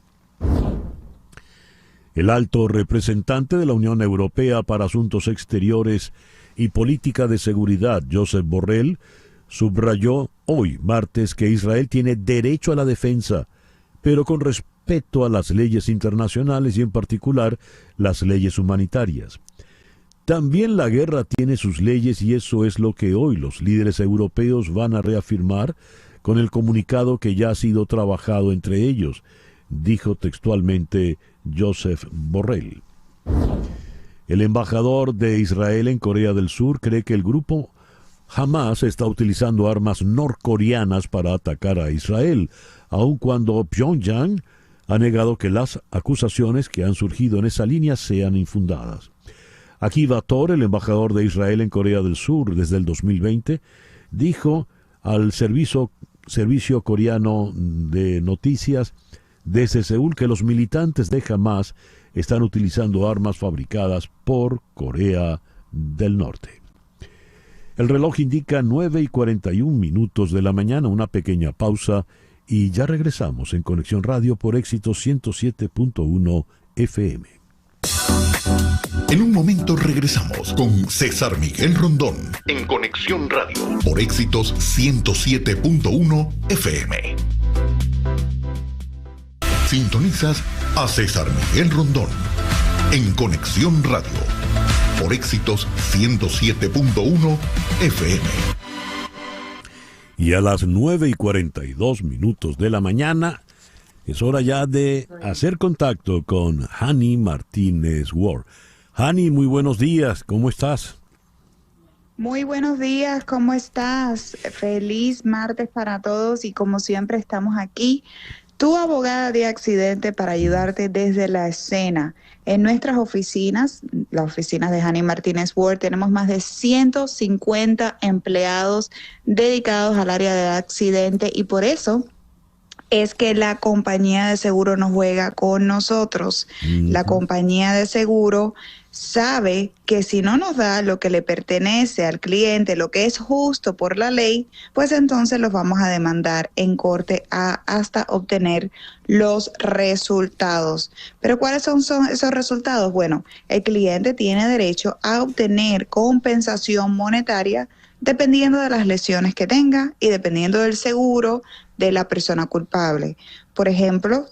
El alto representante de la Unión Europea para Asuntos Exteriores y Política de Seguridad, Josep Borrell, subrayó hoy, martes, que Israel tiene derecho a la defensa, pero con respeto a las leyes internacionales y en particular las leyes humanitarias. También la guerra tiene sus leyes y eso es lo que hoy los líderes europeos van a reafirmar con el comunicado que ya ha sido trabajado entre ellos, dijo textualmente Josep Borrell. El embajador de Israel en Corea del Sur cree que el grupo Hamas está utilizando armas norcoreanas para atacar a Israel, aun cuando Pyongyang ha negado que las acusaciones que han surgido en esa línea sean infundadas. Akiva Tor, el embajador de Israel en Corea del Sur desde el 2020, dijo al servicio coreano de noticias desde Seúl que los militantes de Hamas están utilizando armas fabricadas por Corea del Norte. El reloj indica 9:41 de la mañana, una pequeña pausa y ya regresamos en Conexión Radio por Éxitos 107.1 FM. En un momento regresamos con César Miguel Rondón en Conexión Radio por Éxitos 107.1 FM. Sintonizas a César Miguel Rondón en Conexión Radio por Éxitos 107.1 FM. Y a las 9:42 de la mañana es hora ya de hacer contacto con Hani Martínez Ward. Hani, muy buenos días, ¿cómo estás? Muy buenos días, ¿cómo estás? Feliz martes para todos y como siempre estamos aquí, tu abogada de accidente para ayudarte desde la escena. En nuestras oficinas, las oficinas de Hani Martínez Ward, tenemos más de 150 empleados dedicados al área de accidente y por eso es que la compañía de seguro no juega con nosotros. La compañía de seguro sabe que si no nos da lo que le pertenece al cliente, lo que es justo por la ley, pues entonces los vamos a demandar en corte hasta obtener los resultados. ¿Pero cuáles son esos resultados? Bueno, el cliente tiene derecho a obtener compensación monetaria dependiendo de las lesiones que tenga y dependiendo del seguro de la persona culpable. Por ejemplo,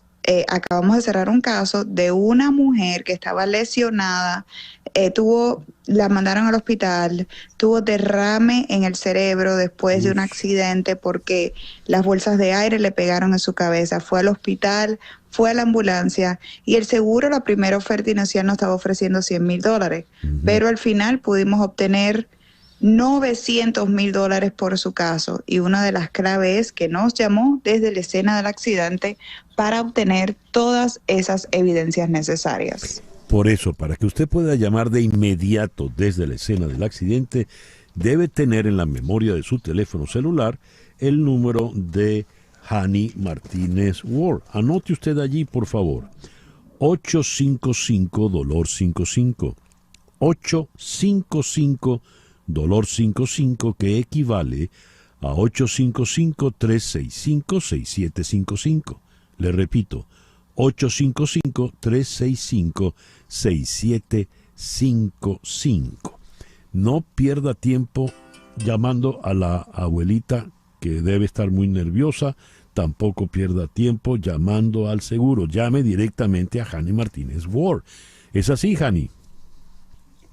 acabamos de cerrar un caso de una mujer que estaba lesionada, la mandaron al hospital, tuvo derrame en el cerebro después de un accidente porque las bolsas de aire le pegaron en su cabeza. Fue al hospital, fue a la ambulancia y el seguro, la primera oferta inicial nos estaba ofreciendo $100,000, pero al final pudimos obtener $900,000 por su caso y una de las claves es que nos llamó desde la escena del accidente para obtener todas esas evidencias necesarias. Por eso, para que usted pueda llamar de inmediato desde la escena del accidente, debe tener en la memoria de su teléfono celular el número de Hani Martínez Ward. Anote usted allí, por favor, 855-DOLOR55, 855-DOLOR55, que equivale a 855-365-6755. Le repito, 855-365-6755. No pierda tiempo llamando a la abuelita que debe estar muy nerviosa. Tampoco pierda tiempo llamando al seguro. Llame directamente a Hani Martínez Ward. ¿Es así, Hani?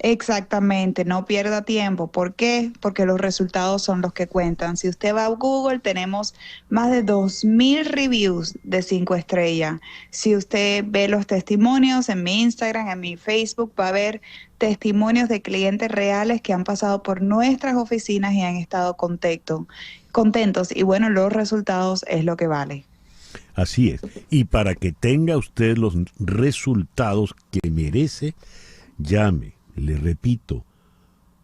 Exactamente, no pierda tiempo. ¿Por qué? Porque los resultados son los que cuentan. Si usted va a Google, tenemos más de 2,000 reviews de 5 estrellas. Si usted ve los testimonios en mi Instagram, en mi Facebook, va a ver testimonios de clientes reales que han pasado por nuestras oficinas y han estado contentos. Y bueno, los resultados es lo que vale. Así es. Y para que tenga usted los resultados que merece, llame. Le repito,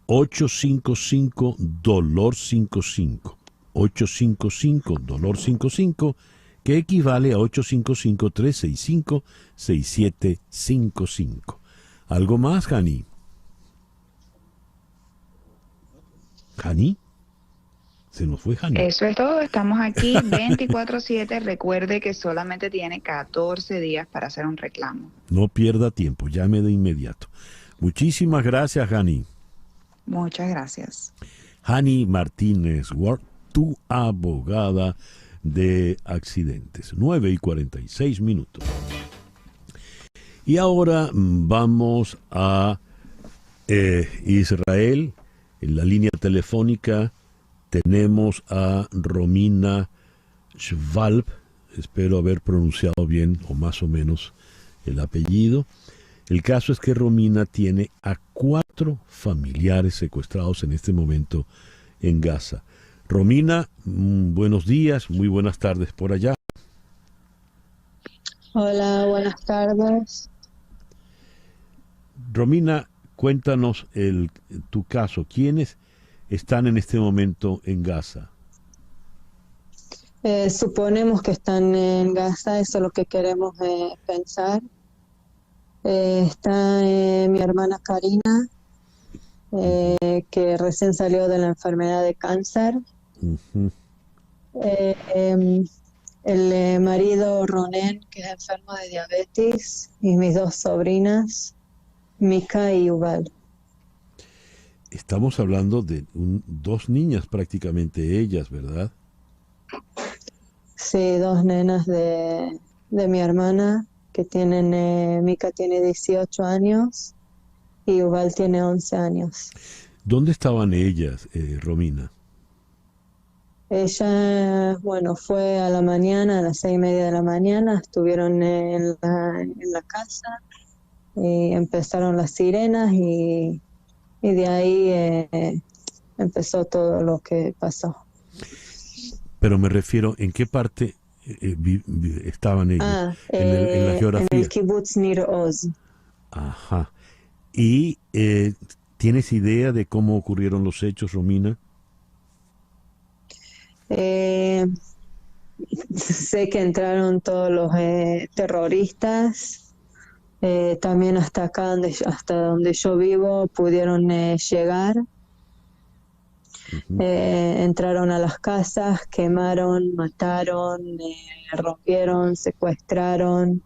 855-DOLOR55. 855-DOLOR55, que equivale a 855-365-6755. ¿Algo más, Hani? ¿Hani? Se nos fue Hani. Eso es todo, estamos aquí 24/7. Recuerde que solamente tiene 14 días para hacer un reclamo. No pierda tiempo, llame de inmediato. Muchísimas gracias, Hani. Muchas gracias. Hani Martínez Ward, tu abogada de accidentes. 9:46. Y ahora vamos a Israel. En la línea telefónica tenemos a Romina Schwalb. Espero haber pronunciado bien o más o menos el apellido. El caso es que Romina tiene a 4 familiares secuestrados en este momento en Gaza. Romina, buenos días, muy buenas tardes por allá. Hola, buenas tardes. Romina, cuéntanos tu caso. ¿Quiénes están en este momento en Gaza? Suponemos que están en Gaza, eso es lo que queremos pensar. Está mi hermana Karina, que recién salió de la enfermedad de cáncer. Uh-huh. El marido Ronen, que es enfermo de diabetes, y mis 2 sobrinas, Mika y Yuval. Estamos hablando de 2 niñas prácticamente ellas, ¿verdad? Sí, 2 nenas de mi hermana, que tienen, Mika tiene 18 años y Yuval tiene 11 años. ¿Dónde estaban ellas, Romina? Ella, bueno, fue a la mañana, a las 6:30 de la mañana, estuvieron en la casa, y empezaron las sirenas y de ahí empezó todo lo que pasó. Pero me refiero, ¿en qué parte estaban ellos? En la geografía. En el kibbutz Nir Oz. Ajá. ¿Y tienes idea de cómo ocurrieron los hechos, Romina? Sé que entraron todos los terroristas, también hasta acá, hasta donde yo vivo, pudieron llegar. Uh-huh. Entraron a las casas, quemaron, mataron, rompieron, secuestraron,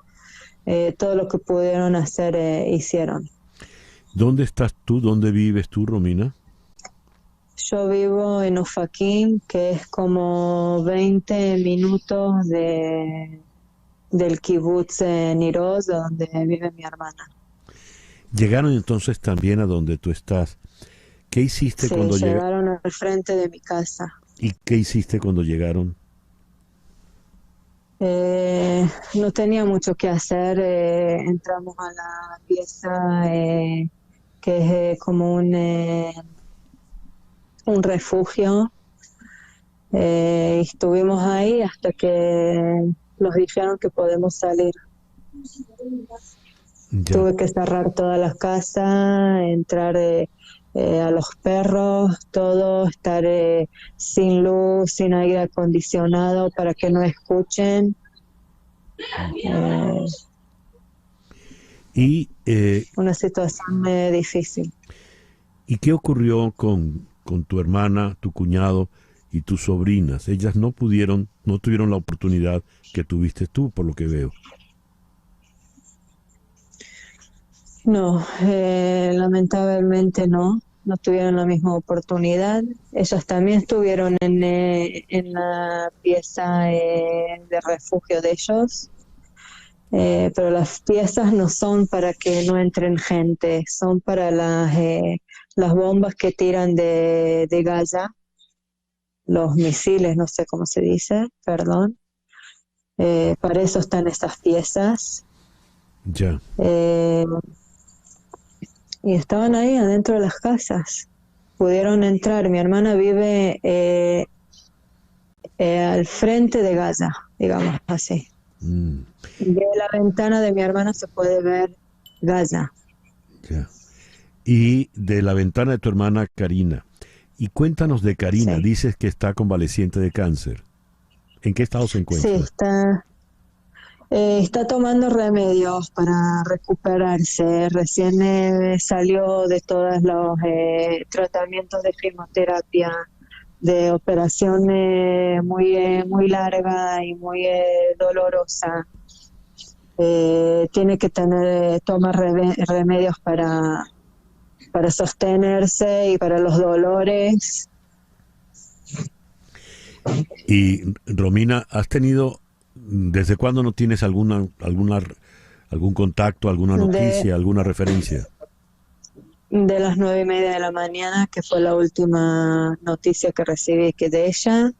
todo lo que pudieron hacer, hicieron. ¿Dónde estás tú? ¿Dónde vives tú, Romina? Yo vivo en Ofakim, que es como 20 minutos del kibbutz Nir Oz, donde vive mi hermana. Llegaron entonces también a donde tú estás. ¿Qué hiciste cuando llegaron al frente de mi casa? ¿Y qué hiciste cuando llegaron? No tenía mucho que hacer. Entramos a la pieza que es como un refugio. Estuvimos ahí hasta que nos dijeron que podemos salir. Ya. Tuve que cerrar toda la casa, entrar a los perros, todo, estar sin luz, sin aire acondicionado para que no escuchen. Y una situación difícil. ¿Y qué ocurrió con tu hermana, tu cuñado y tus sobrinas? Ellas no tuvieron la oportunidad que tuviste tú, por lo que veo. No, lamentablemente no tuvieron la misma oportunidad. Ellas también estuvieron en la pieza de refugio de ellos, pero las piezas no son para que no entren gente, son para las bombas que tiran de Gaza, los misiles, no sé cómo se dice, perdón. Para eso están estas piezas. Ya. Y estaban ahí adentro de las casas. Pudieron entrar. Mi hermana vive al frente de Gaza, digamos así. De la ventana de mi hermana se puede ver Gaza. Ya. y de la ventana de tu hermana Karina. Y cuéntanos de Karina. Sí. Dices que está convaleciente de cáncer. ¿En qué estado se encuentra? Sí, está tomando remedios para recuperarse. Recién salió de todos los tratamientos de quimioterapia, de operación muy larga y muy dolorosa. Tiene que tomar remedios para sostenerse y para los dolores. Y Romina, ¿desde cuándo no tienes algún contacto, alguna noticia, alguna referencia? De las 9:30 de la mañana, que fue la última noticia que recibí de ella,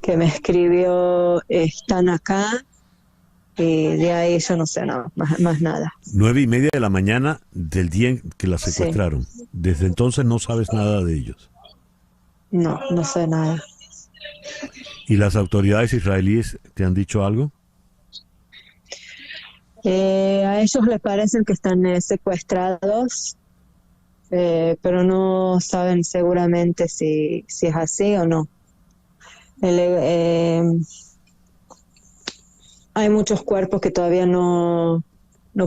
que me escribió, están acá, y de ahí yo no sé nada, más nada. 9:30 de la mañana del día en que la secuestraron. Sí. Desde entonces no sabes nada de ellos. No sé nada. ¿Y las autoridades israelíes te han dicho algo? A ellos les parecen que están secuestrados, pero no saben seguramente si es así o no. Hay muchos cuerpos que todavía no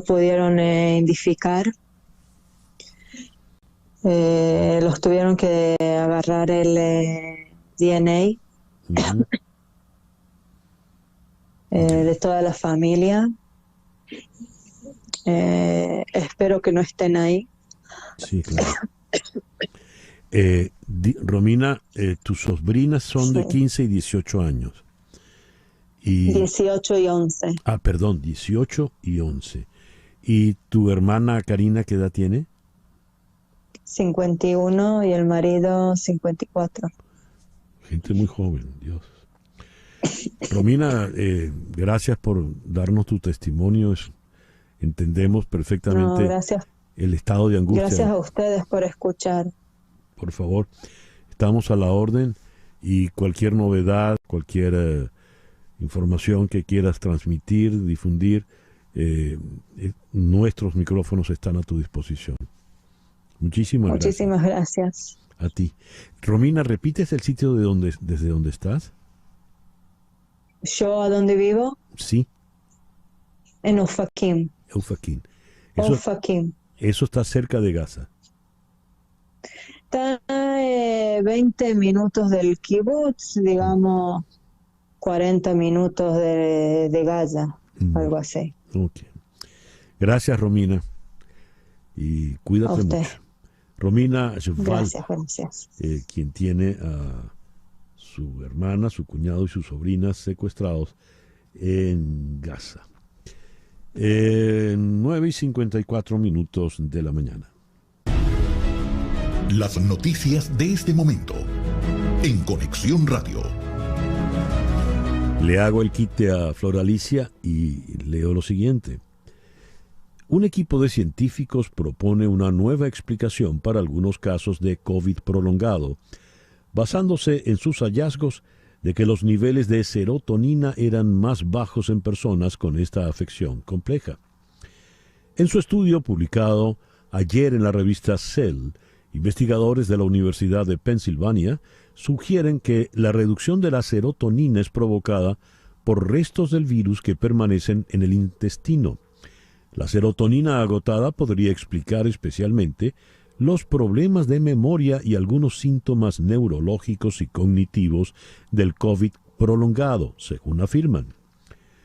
pudieron identificar. Los tuvieron que agarrar el DNA de toda la familia. Espero que no estén ahí. Sí, claro. Romina, tus sobrinas son de 15 y 18 años. 18 y 11. Ah, perdón, 18 y 11. ¿Y tu hermana Karina qué edad tiene? 51 y el marido 54. Gente muy joven, Dios. Romina, gracias por darnos tu testimonio. Entendemos perfectamente el estado de angustia. Gracias a ustedes por escuchar. Por favor, estamos a la orden y cualquier novedad, cualquier información que quieras transmitir, difundir, nuestros micrófonos están a tu disposición. Muchísimas gracias. A ti. Romina, ¿repites el sitio desde donde estás? ¿Yo a dónde vivo? Sí. En Ofakim. Ofakim. Ofakim. Eso está cerca de Gaza. Está 20 minutos del kibutz, digamos 40 minutos de Gaza, algo así. Okay. Gracias, Romina. Y cuídate mucho. Romina Shval, gracias. Quien tiene a su hermana, su cuñado y sus sobrinas secuestrados en Gaza. 9:54 de la mañana. Las noticias de este momento en Conexión Radio. Le hago el quite a Flor Alicia y leo lo siguiente. Un equipo de científicos propone una nueva explicación para algunos casos de COVID prolongado, basándose en sus hallazgos de que los niveles de serotonina eran más bajos en personas con esta afección compleja. En su estudio publicado ayer en la revista Cell, investigadores de la Universidad de Pensilvania sugieren que la reducción de la serotonina es provocada por restos del virus que permanecen en el intestino. La serotonina agotada podría explicar especialmente los problemas de memoria y algunos síntomas neurológicos y cognitivos del COVID prolongado, según afirman.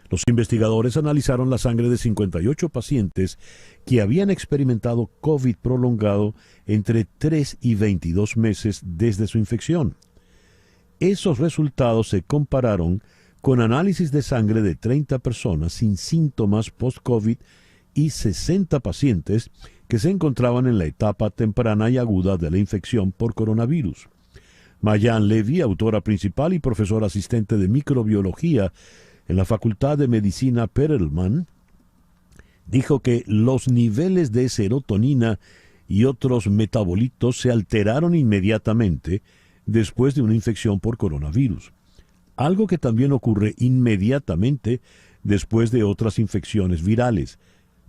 Los investigadores analizaron la sangre de 58 pacientes que habían experimentado COVID prolongado entre 3 y 22 meses desde su infección. Esos resultados se compararon con análisis de sangre de 30 personas sin síntomas post-COVID y 60 pacientes que se encontraban en la etapa temprana y aguda de la infección por coronavirus. Mayan Levy, autora principal y profesora asistente de microbiología en la Facultad de Medicina Perelman, dijo que los niveles de serotonina y otros metabolitos se alteraron inmediatamente después de una infección por coronavirus, algo que también ocurre inmediatamente después de otras infecciones virales.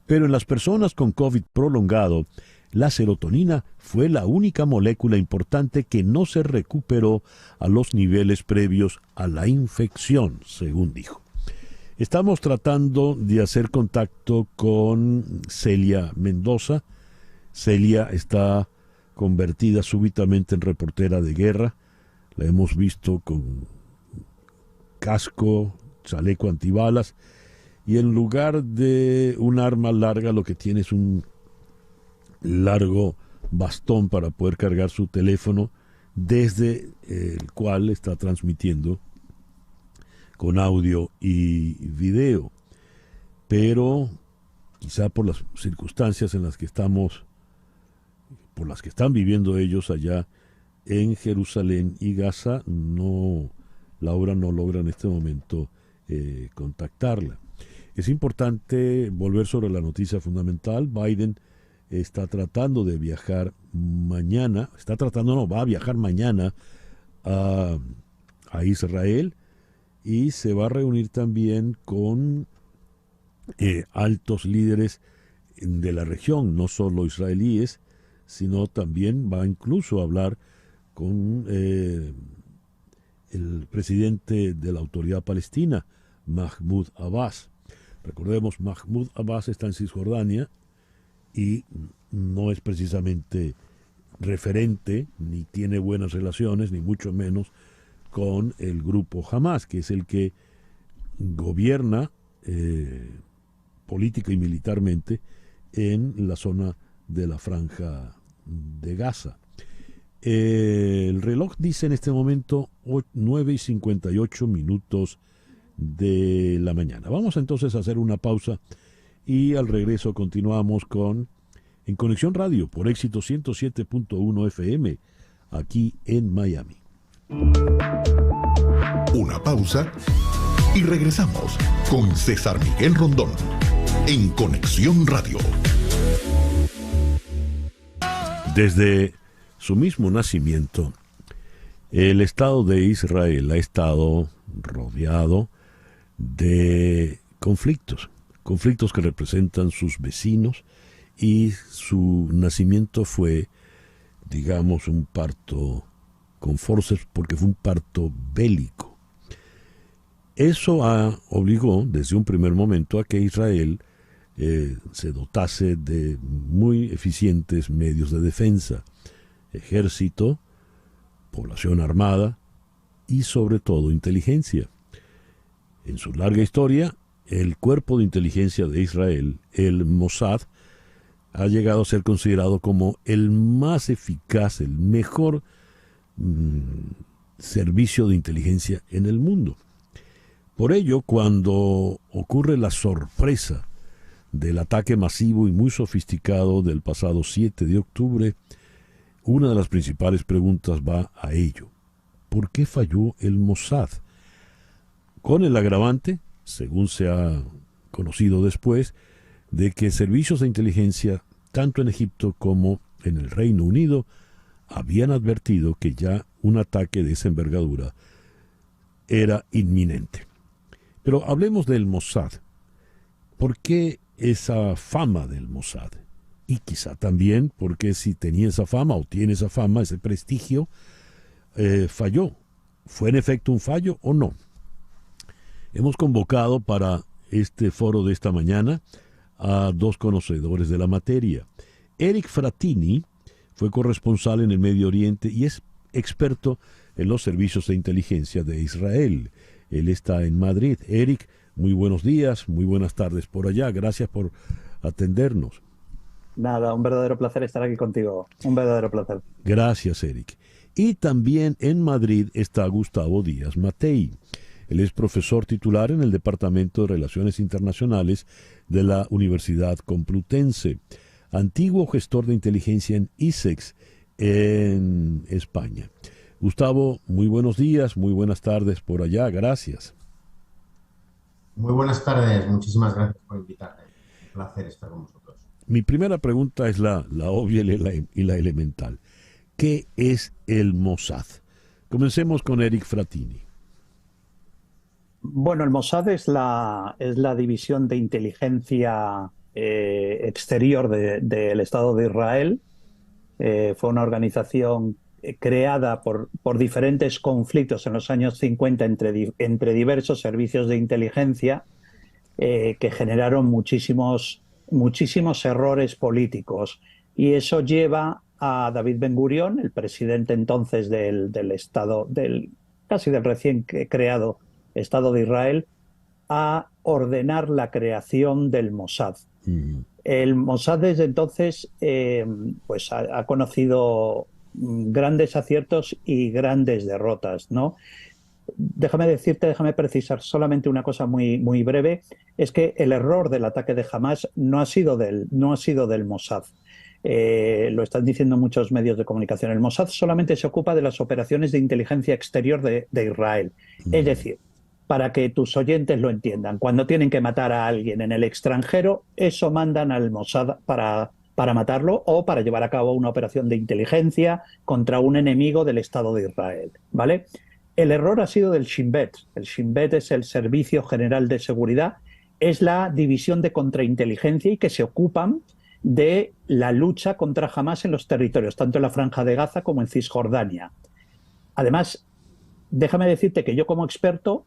Pero en las personas con COVID prolongado, la serotonina fue la única molécula importante que no se recuperó a los niveles previos a la infección, según dijo. Estamos tratando de hacer contacto con Celia Mendoza. Celia está convertida súbitamente en reportera de guerra. La hemos visto con casco, chaleco antibalas, y en lugar de un arma larga lo que tiene es un largo bastón para poder cargar su teléfono, desde el cual está transmitiendo con audio y video. Pero quizá por las circunstancias en las que estamos, por las que están viviendo ellos allá en Jerusalén y Gaza, Laura no logra en este momento contactarla. Es importante volver sobre la noticia fundamental. Biden está tratando de viajar mañana, va a viajar mañana a Israel, y se va a reunir también con altos líderes de la región, no solo israelíes, sino también va incluso a hablar con el presidente de la Autoridad Palestina, Mahmoud Abbas. Recordemos, Mahmoud Abbas está en Cisjordania y no es precisamente referente, ni tiene buenas relaciones, ni mucho menos con el grupo Hamas, que es el que gobierna política y militarmente en la zona de la Franja de Gaza. El reloj dice en este momento 9:58 de la mañana. Vamos entonces a hacer una pausa y al regreso continuamos en Conexión Radio por Éxito 107.1 FM aquí en Miami. Una pausa y regresamos con César Miguel Rondón en Conexión Radio. Desde su mismo nacimiento, el Estado de Israel ha estado rodeado de conflictos que representan sus vecinos, y su nacimiento fue, digamos, un parto con forceps, porque fue un parto bélico. Eso obligó desde un primer momento a que Israel se dotase de muy eficientes medios de defensa, ejército, población armada y sobre todo inteligencia. En su larga historia, el cuerpo de inteligencia de Israel, el Mossad, ha llegado a ser considerado como el más eficaz, el mejor servicio de inteligencia en el mundo. Por ello, cuando ocurre la sorpresa del ataque masivo y muy sofisticado del pasado 7 de octubre, una de las principales preguntas va a ello. ¿Por qué falló el Mossad? Con el agravante, según se ha conocido después, de que servicios de inteligencia, tanto en Egipto como en el Reino Unido, habían advertido que ya un ataque de esa envergadura era inminente. Pero hablemos del Mossad. ¿Por qué esa fama del Mossad? Y quizá también porque si tenía esa fama o tiene esa fama, ese prestigio, falló. ¿Fue en efecto un fallo o no? Hemos convocado para este foro de esta mañana a dos conocedores de la materia. Eric Frattini fue corresponsal en el Medio Oriente y es experto en los servicios de inteligencia de Israel. Él está en Madrid. Eric, muy buenos días, muy buenas tardes por allá. Gracias por atendernos. Nada, un verdadero placer estar aquí contigo. Un verdadero placer. Gracias, Eric. Y también en Madrid está Gustavo Díaz Matei. Él es profesor titular en el Departamento de Relaciones Internacionales de la Universidad Complutense, antiguo gestor de inteligencia en ISEX, en España. Gustavo, muy buenos días, muy buenas tardes por allá, gracias. Muy buenas tardes, muchísimas gracias por invitarme. Un placer estar con vosotros. Mi primera pregunta es la obvia y la elemental. ¿Qué es el Mossad? Comencemos con Eric Frattini. Bueno, el Mossad es la división de inteligencia Exterior del Estado de Israel. Fue una organización creada por diferentes conflictos en los años 50 entre diversos servicios de inteligencia que generaron muchísimos errores políticos. Y eso lleva a David Ben Gurión, el presidente entonces del Estado, casi del recién creado Estado de Israel, a ordenar la creación del Mossad. El Mossad desde entonces pues ha conocido grandes aciertos y grandes derrotas, ¿no? Déjame precisar solamente una cosa muy, muy breve, es que el error del ataque de Hamás no ha sido del Mossad. Lo están diciendo muchos medios de comunicación. El Mossad solamente se ocupa de las operaciones de inteligencia exterior de Israel. Es decir, para que tus oyentes lo entiendan, cuando tienen que matar a alguien en el extranjero, eso mandan al Mossad para matarlo o para llevar a cabo una operación de inteligencia contra un enemigo del Estado de Israel, ¿vale? El error ha sido del Shin Bet. El Shin Bet es el Servicio General de Seguridad, es la división de contrainteligencia y que se ocupan de la lucha contra Hamás en los territorios, tanto en la Franja de Gaza como en Cisjordania. Además, déjame decirte que yo como experto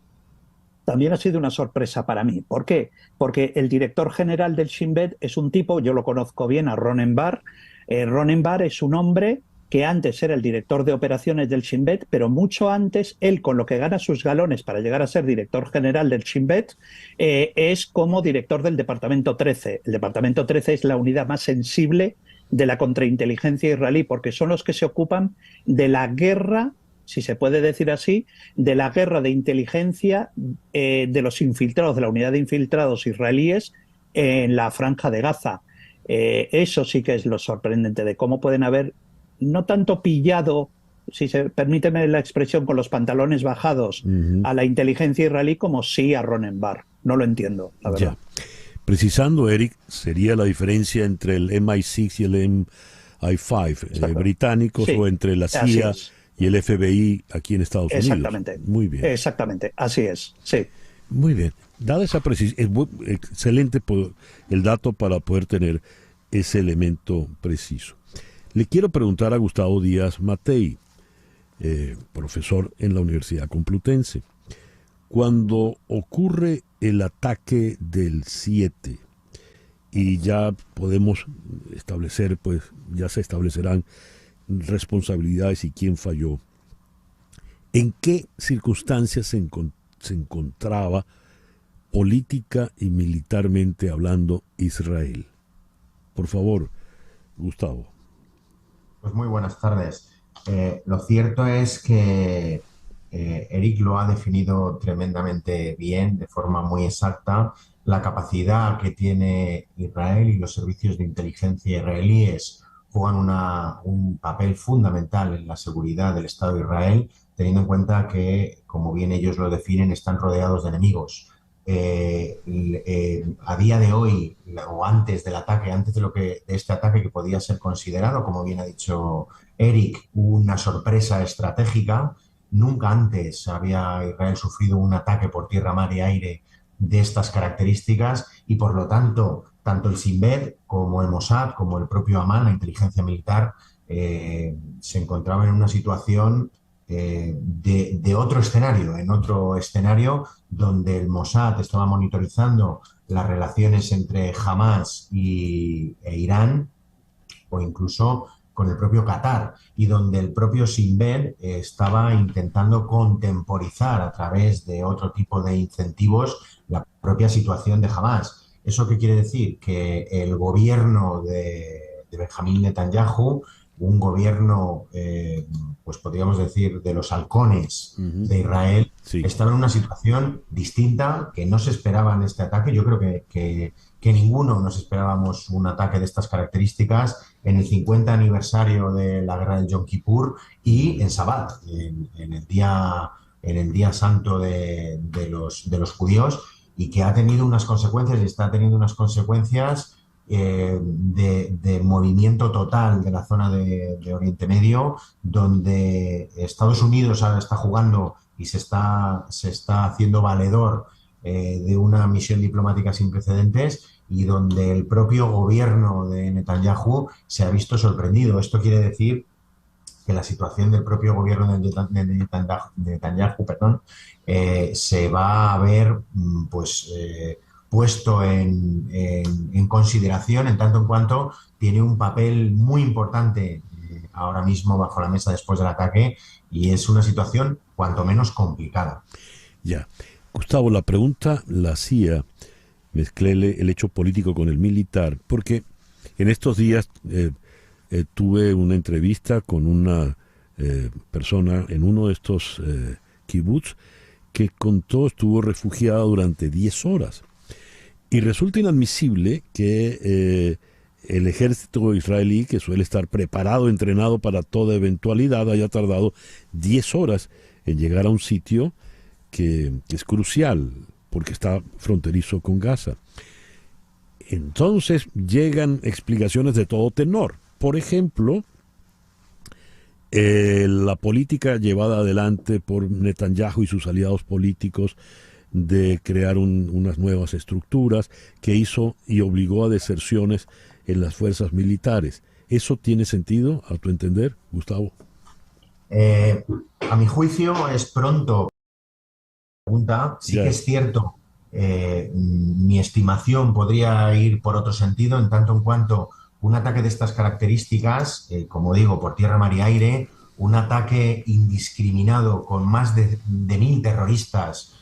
también ha sido una sorpresa para mí. ¿Por qué? Porque el director general del Shin Bet es un tipo, yo lo conozco bien, a Ronen Bar. Ronen Bar es un hombre que antes era el director de operaciones del Shin Bet, pero mucho antes, él con lo que gana sus galones para llegar a ser director general del Shin Bet, es como director del Departamento 13. El Departamento 13 es la unidad más sensible de la contrainteligencia israelí, porque son los que se ocupan de la guerra, si se puede decir así, de la guerra de inteligencia de los infiltrados, de la unidad de infiltrados israelíes en la Franja de Gaza. Eso sí que es lo sorprendente de cómo pueden haber no tanto pillado, si se permíteme la expresión, con los pantalones bajados a la inteligencia israelí como sí a Ronen Bar. No lo entiendo, la verdad. Ya. Precisando, Eric, sería la diferencia entre el MI6 y el MI5 británicos, sí, o entre la CIA y el FBI aquí en Estados Unidos. Exactamente. Muy bien. Exactamente, así es, sí. Muy bien. Dada esa precisión, es excelente el dato para poder tener ese elemento preciso. Le quiero preguntar a Gustavo Díaz Matei, profesor en la Universidad Complutense. Cuando ocurre el ataque del 7 y ya podemos establecer, pues ya se establecerán responsabilidades y quién falló, ¿en qué circunstancias se encontraba política y militarmente hablando Israel? Por favor, Gustavo. Pues muy buenas tardes. Lo cierto es que Eric lo ha definido tremendamente bien, de forma muy exacta, la capacidad que tiene Israel y los servicios de inteligencia israelíes juegan un papel fundamental en la seguridad del Estado de Israel, teniendo en cuenta que, como bien ellos lo definen, están rodeados de enemigos. A día de hoy, o antes del ataque, de este ataque que podía ser considerado, como bien ha dicho Eric, una sorpresa estratégica, nunca antes había Israel sufrido un ataque por tierra, mar y aire de estas características y, por lo tanto, tanto el Shin Bet como el Mossad, como el propio Amán, la inteligencia militar, se encontraban en una situación de otro escenario, en otro escenario donde el Mossad estaba monitorizando las relaciones entre Hamás e Irán, o incluso con el propio Qatar, y donde el propio Shin Bet estaba intentando contemporizar a través de otro tipo de incentivos la propia situación de Hamás. ¿Eso qué quiere decir? Que el gobierno de Benjamín Netanyahu, un gobierno, pues podríamos decir, de los halcones de Israel, sí, estaba en una situación distinta, que no se esperaba en este ataque. Yo creo que ninguno nos esperábamos un ataque de estas características en el 50 aniversario de la guerra del Yom Kippur y en Shabbat, en el día santo de los judíos, y que ha tenido unas consecuencias y está teniendo unas consecuencias de movimiento total de la zona de Oriente Medio, donde Estados Unidos ahora está jugando y se está haciendo valedor de una misión diplomática sin precedentes, y donde el propio gobierno de Netanyahu se ha visto sorprendido. Esto quiere decir que la situación del propio gobierno de Netanyahu, se va a ver puesto en consideración en tanto en cuanto tiene un papel muy importante ahora mismo bajo la mesa después del ataque, y es una situación cuanto menos complicada. Ya. Gustavo, la pregunta la hacía, mezclé el hecho político con el militar, porque en estos días tuve una entrevista con una persona en uno de estos kibbutz que contó estuvo refugiada durante 10 horas. Y resulta inadmisible que el ejército israelí, que suele estar preparado, entrenado para toda eventualidad, haya tardado 10 horas en llegar a un sitio que es crucial, porque está fronterizo con Gaza. Entonces llegan explicaciones de todo tenor. Por ejemplo, la política llevada adelante por Netanyahu y sus aliados políticos de crear unas nuevas estructuras que hizo y obligó a deserciones en las fuerzas militares. ¿Eso tiene sentido, a tu entender, Gustavo? A mi juicio es pronto. Sí que es cierto, mi estimación podría ir por otro sentido, en tanto en cuanto un ataque de estas características, como digo, por tierra, mar y aire, un ataque indiscriminado con más de 1.000 terroristas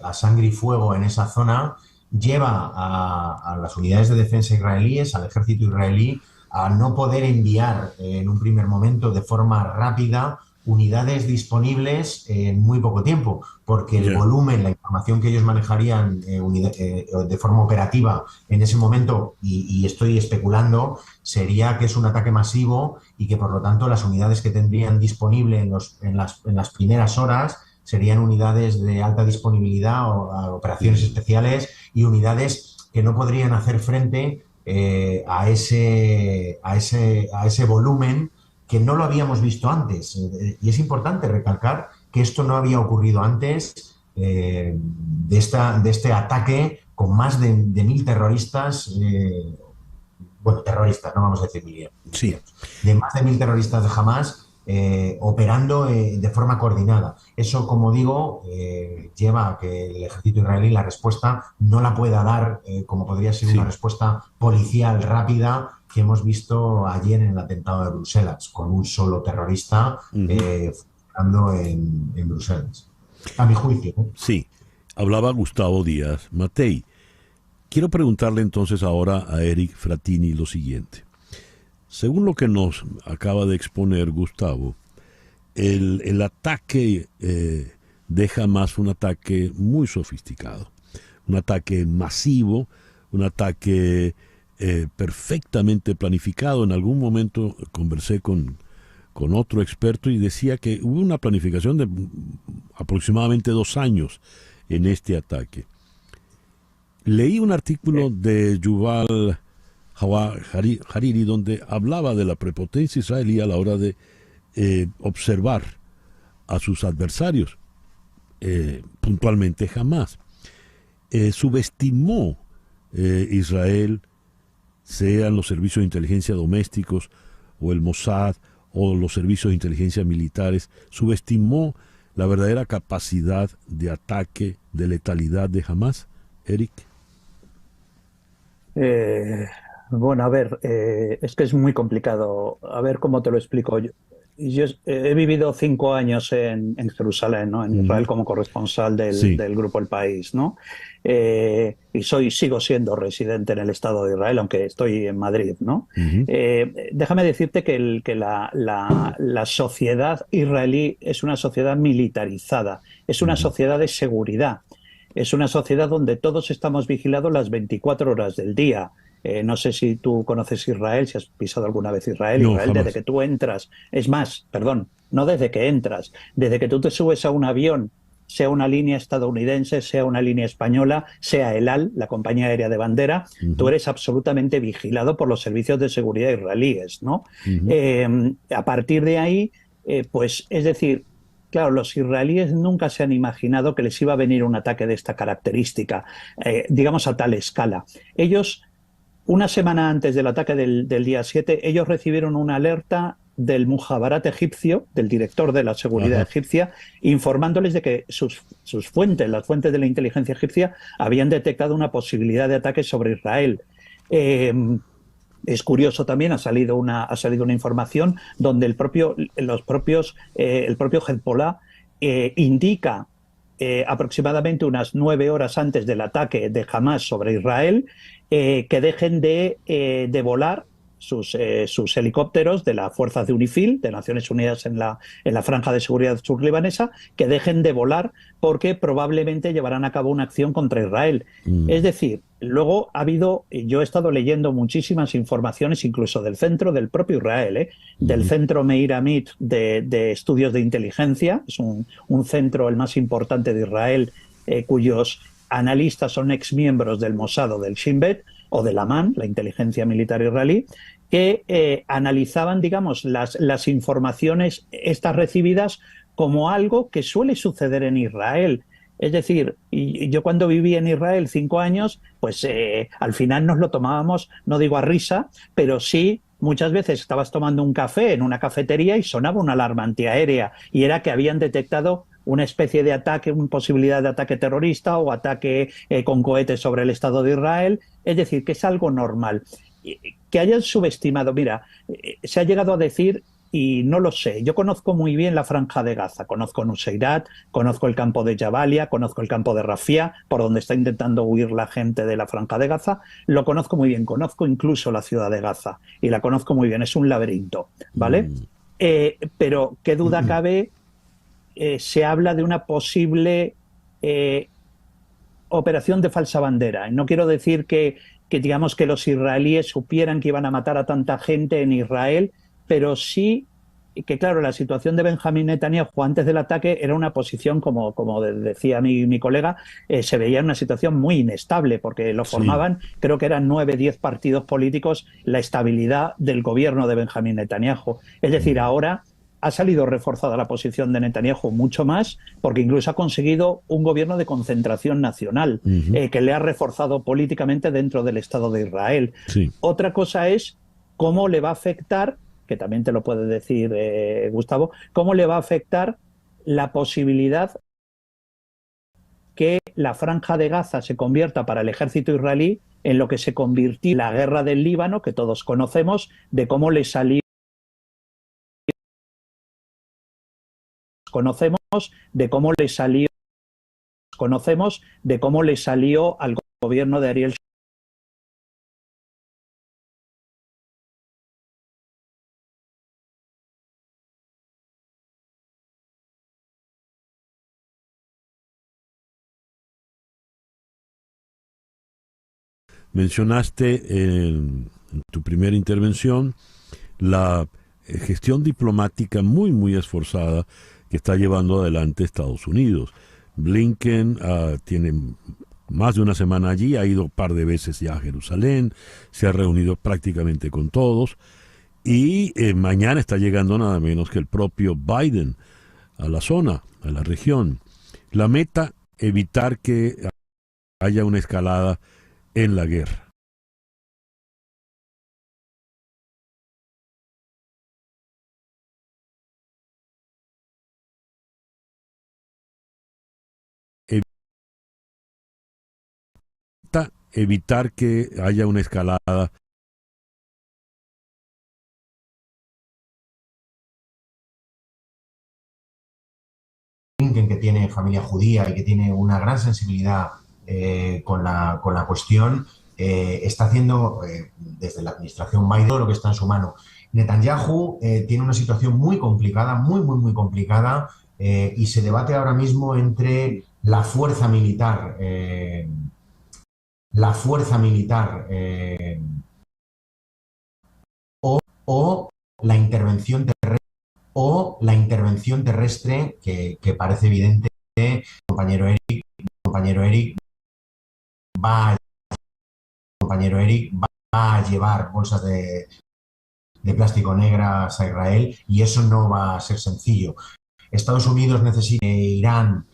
a sangre y fuego en esa zona, lleva a las unidades de defensa israelíes, al ejército israelí, a no poder enviar en un primer momento de forma rápida unidades disponibles en muy poco tiempo, porque el volumen, la información que ellos manejarían de forma operativa en ese momento, y estoy especulando, sería que es un ataque masivo y que por lo tanto las unidades que tendrían disponible en las primeras horas serían unidades de alta disponibilidad o a operaciones especiales y unidades que no podrían hacer frente a ese volumen que no lo habíamos visto antes. Y es importante recalcar que esto no había ocurrido antes de este ataque con más de 1.000 terroristas, terroristas, no vamos a decir 1.000, sí, de más de 1.000 terroristas de Hamás operando de forma coordinada. Eso, como digo, lleva a que el ejército israelí la respuesta no la pueda dar como podría ser una respuesta policial rápida que hemos visto ayer en el atentado de Bruselas, con un solo terrorista funcionando en Bruselas. A mi juicio, ¿no? Sí, hablaba Gustavo Díaz Matei. Quiero preguntarle entonces ahora a Eric Frattini lo siguiente. Según lo que nos acaba de exponer Gustavo, el ataque de Hamás, un ataque muy sofisticado, un ataque masivo, un ataque perfectamente planificado. En algún momento conversé con otro experto y decía que hubo una planificación de aproximadamente 2 años en este ataque. Leí un artículo de Yuval Hariri donde hablaba de la prepotencia israelí a la hora de observar a sus adversarios, puntualmente Hamás. Subestimó Israel, sean los servicios de inteligencia domésticos o el Mossad o los servicios de inteligencia militares, subestimó la verdadera capacidad de ataque, de letalidad de Hamás. Eric. Bueno, a ver, es que es muy complicado. A ver cómo te lo explico. Yo he vivido 5 años en Jerusalén, ¿no? En Israel como corresponsal del grupo El País, ¿no? Y sigo siendo residente en el Estado de Israel, aunque estoy en Madrid, ¿no? Déjame decirte que la sociedad israelí es una sociedad militarizada, es una sociedad de seguridad, es una sociedad donde todos estamos vigilados las 24 horas del día. No sé si tú conoces Israel, si has pisado alguna vez Israel. No, Israel, jamás. desde que tú entras, es más, perdón, no desde que entras, desde que tú te subes a un avión, sea una línea estadounidense, sea una línea española, sea El Al, la compañía aérea de bandera, tú eres absolutamente vigilado por los servicios de seguridad israelíes, ¿no? A partir de ahí, pues, es decir, claro, los israelíes nunca se han imaginado que les iba a venir un ataque de esta característica, digamos a tal escala. Ellos, una semana antes del ataque del día 7, ellos recibieron una alerta del Mujabarat egipcio, del director de la seguridad egipcia, informándoles de que sus fuentes, las fuentes de la inteligencia egipcia, habían detectado una posibilidad de ataque sobre Israel. Es curioso también, ha salido una información donde el propio Hezbollah indica aproximadamente unas 9 horas antes del ataque de Hamas sobre Israel que dejen de volar sus helicópteros de las fuerzas de UNIFIL, de Naciones Unidas en la Franja de Seguridad Sur-Libanesa, que dejen de volar porque probablemente llevarán a cabo una acción contra Israel. Es decir, luego yo he estado leyendo muchísimas informaciones, incluso del propio Israel, del Centro Meir Amit de Estudios de Inteligencia, es un centro el más importante de Israel, cuyos analistas son exmiembros del Mossad o del Shin Bet, o del Amán, la inteligencia militar israelí, que analizaban, digamos, las informaciones estas recibidas como algo que suele suceder en Israel. Es decir, y yo cuando viví en Israel 5 años, pues al final nos lo tomábamos, no digo a risa, pero sí muchas veces estabas tomando un café en una cafetería y sonaba una alarma antiaérea y era que habían detectado una especie de ataque, una posibilidad de ataque terrorista o ataque con cohetes sobre el Estado de Israel. Es decir, que es algo normal. Que hayan subestimado, mira, se ha llegado a decir, y no lo sé, yo conozco muy bien la Franja de Gaza, conozco Nuseirat, conozco el campo de Jabalia, conozco el campo de Rafia, por donde está intentando huir la gente de la Franja de Gaza, lo conozco muy bien, conozco incluso la ciudad de Gaza, y la conozco muy bien, es un laberinto, ¿vale? Pero qué duda cabe, se habla de una posible operación de falsa bandera. No quiero decir que digamos que los israelíes supieran que iban a matar a tanta gente en Israel, pero sí que, claro, la situación de Benjamín Netanyahu antes del ataque era una posición, como decía mi colega, se veía en una situación muy inestable, porque lo formaban, creo que eran 9, 10 partidos políticos, la estabilidad del gobierno de Benjamín Netanyahu. Es decir, ahora ha salido reforzada la posición de Netanyahu mucho más, porque incluso ha conseguido un gobierno de concentración nacional, que le ha reforzado políticamente dentro del Estado de Israel. Otra cosa es cómo le va a afectar, que también te lo puede decir Gustavo, cómo le va a afectar la posibilidad que la Franja de Gaza se convierta para el ejército israelí en lo que se convirtió en la guerra del Líbano, que todos conocemos, de cómo le salió al gobierno de Ariel Mencionaste en tu primera intervención la gestión diplomática muy esforzada que está llevando adelante Estados Unidos. Blinken tiene más de una semana allí, ha ido un par de veces ya a Jerusalén, se ha reunido prácticamente con todos y mañana está llegando nada menos que el propio Biden a la zona, a la región. La meta, evitar que haya una escalada en la guerra. Evitar que haya una escalada. Que tiene familia judía y que tiene una gran sensibilidad con la cuestión, está haciendo desde la administración Biden todo lo que está en su mano. Netanyahu tiene una situación muy complicada, muy complicada, y se debate ahora mismo entre la fuerza militar o la intervención terrestre que parece evidente. Compañero Eric va a llevar bolsas de plástico negras a Israel y eso no va a ser sencillo. Estados Unidos necesita Irán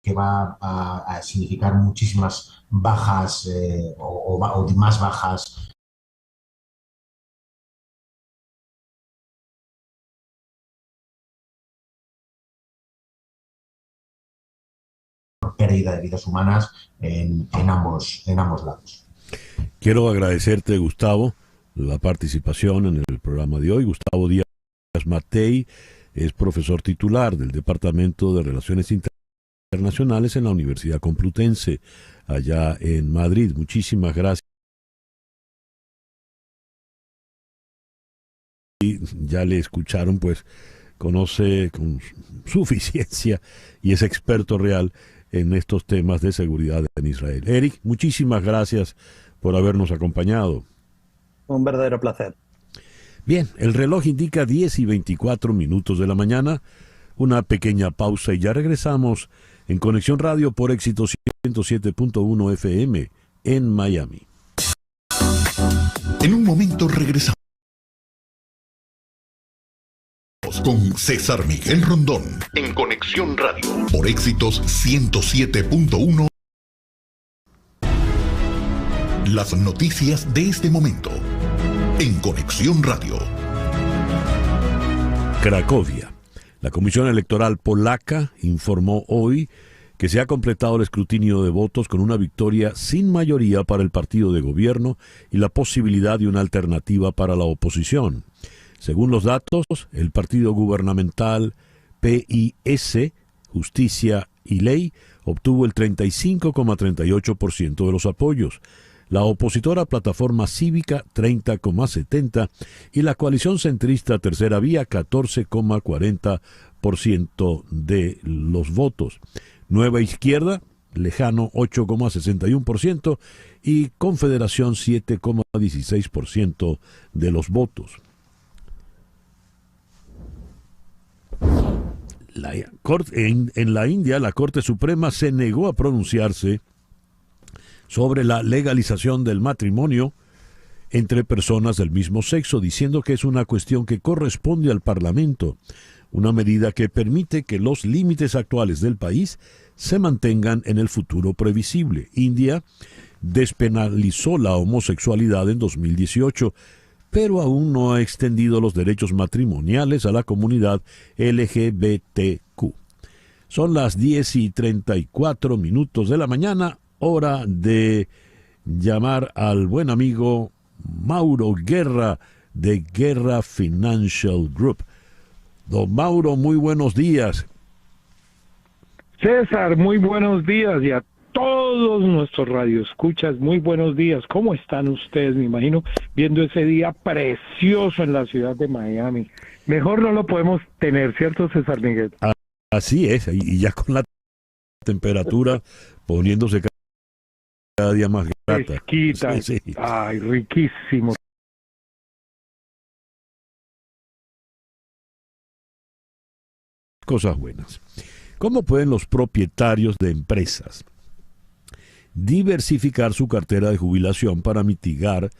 que va a significar muchísimas bajas o más bajas por pérdida de vidas humanas en ambos lados. Quiero agradecerte, Gustavo, la participación en el programa de hoy. Gustavo Díaz Matei es profesor titular del Departamento de Relaciones Internacionales en la Universidad Complutense, allá en Madrid. Muchísimas gracias. Y ya le escucharon, pues conoce con suficiencia y es experto real en estos temas de seguridad en Israel. Eric, muchísimas gracias por habernos acompañado. Un verdadero placer. Bien, el reloj indica 10:24 de la mañana. Una pequeña pausa y ya regresamos en Conexión Radio por Éxito 107.1 FM en Miami. En un momento regresamos con César Miguel Rondón en Conexión Radio por Éxitos 107.1. Las noticias de este momento en Conexión Radio. Cracovia. La Comisión Electoral polaca informó hoy que se ha completado el escrutinio de votos con una victoria sin mayoría para el partido de gobierno y la posibilidad de una alternativa para la oposición. Según los datos, el partido gubernamental PIS, Justicia y Ley, obtuvo el 35,38% de los apoyos, la opositora Plataforma Cívica 30,70% y la coalición centrista Tercera Vía 14,40% de los votos. Nueva Izquierda, Lejano 8,61% y Confederación 7,16% de los votos. En la India, la Corte Suprema se negó a pronunciarse sobre la legalización del matrimonio entre personas del mismo sexo, diciendo que es una cuestión que corresponde al Parlamento, una medida que permite que los límites actuales del país se mantengan en el futuro previsible. India despenalizó la homosexualidad en 2018, pero aún no ha extendido los derechos matrimoniales a la comunidad LGBTQ. Son las 10:34 de la mañana, hora de llamar al buen amigo Mauro Guerra de Guerra Financial Group. Don Mauro, muy buenos días. César, muy buenos días, y a todos nuestros radioescuchas, muy buenos días. ¿Cómo están ustedes? Me imagino viendo ese día precioso en la ciudad de Miami. Mejor no lo podemos tener, ¿cierto, César Miguel? Así es, y ya con la temperatura poniéndose cada día más grata. Fresquita. Sí. Ay, riquísimo. Cosas buenas. ¿Cómo pueden los propietarios de empresas diversificar su cartera de jubilación para mitigar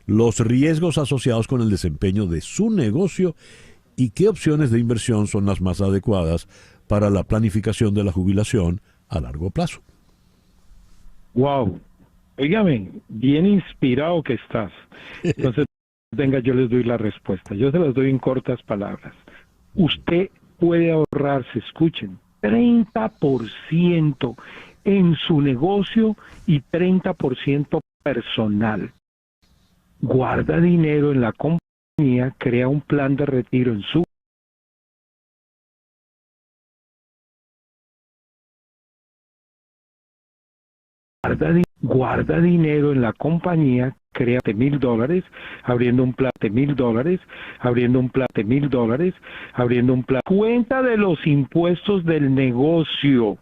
los riesgos asociados con el desempeño de su negocio y qué opciones de inversión son las más adecuadas para la planificación de la jubilación a largo plazo? Wow. Óigame, bien inspirado que estás. Entonces, venga, yo les doy la respuesta. Yo se las doy en cortas palabras. Usted puede ahorrarse, escuchen, 30% en su negocio y 30% personal. Guarda dinero en la compañía, crea un plan de retiro en su guarda dinero en la compañía, crea $1,000, abriendo un plan de $1,000, abriendo un plan de $1,000, abriendo un plan. Cuenta de los impuestos del negocio.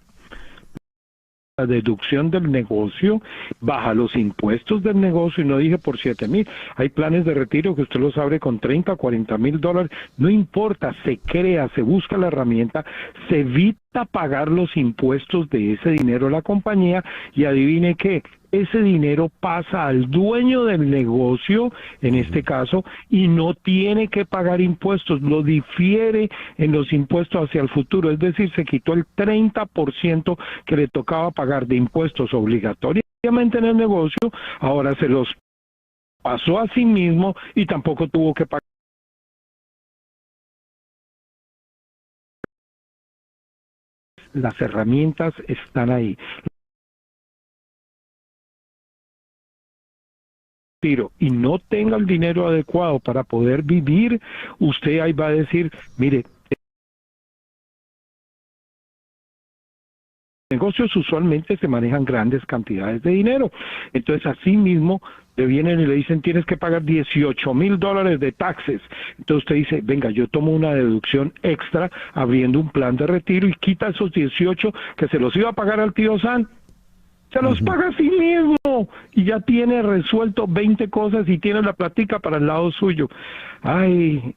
la deducción del negocio, baja los impuestos del negocio, y no dije por 7,000. Hay planes de retiro que usted los abre con 30, 40 mil dólares, no importa, se crea, se busca la herramienta, se evita pagar los impuestos de ese dinero a la compañía, y adivine qué, ese dinero pasa al dueño del negocio, en este caso, y no tiene que pagar impuestos, lo difiere en los impuestos hacia el futuro, es decir, se quitó el 30% que le tocaba pagar de impuestos obligatoriamente en el negocio, ahora se los pasó a sí mismo y tampoco tuvo que pagar. Las herramientas están ahí. Y no tenga el dinero adecuado para poder vivir, usted ahí va a decir, mire, negocios usualmente se manejan grandes cantidades de dinero, entonces así mismo le vienen y le dicen tienes que pagar 18 mil dólares de taxes, entonces usted dice, venga, yo tomo una deducción extra abriendo un plan de retiro y quita esos 18 que se los iba a pagar al tío San, se los paga a sí mismo y ya tiene resuelto 20 cosas y tiene la platica para el lado suyo. Ay,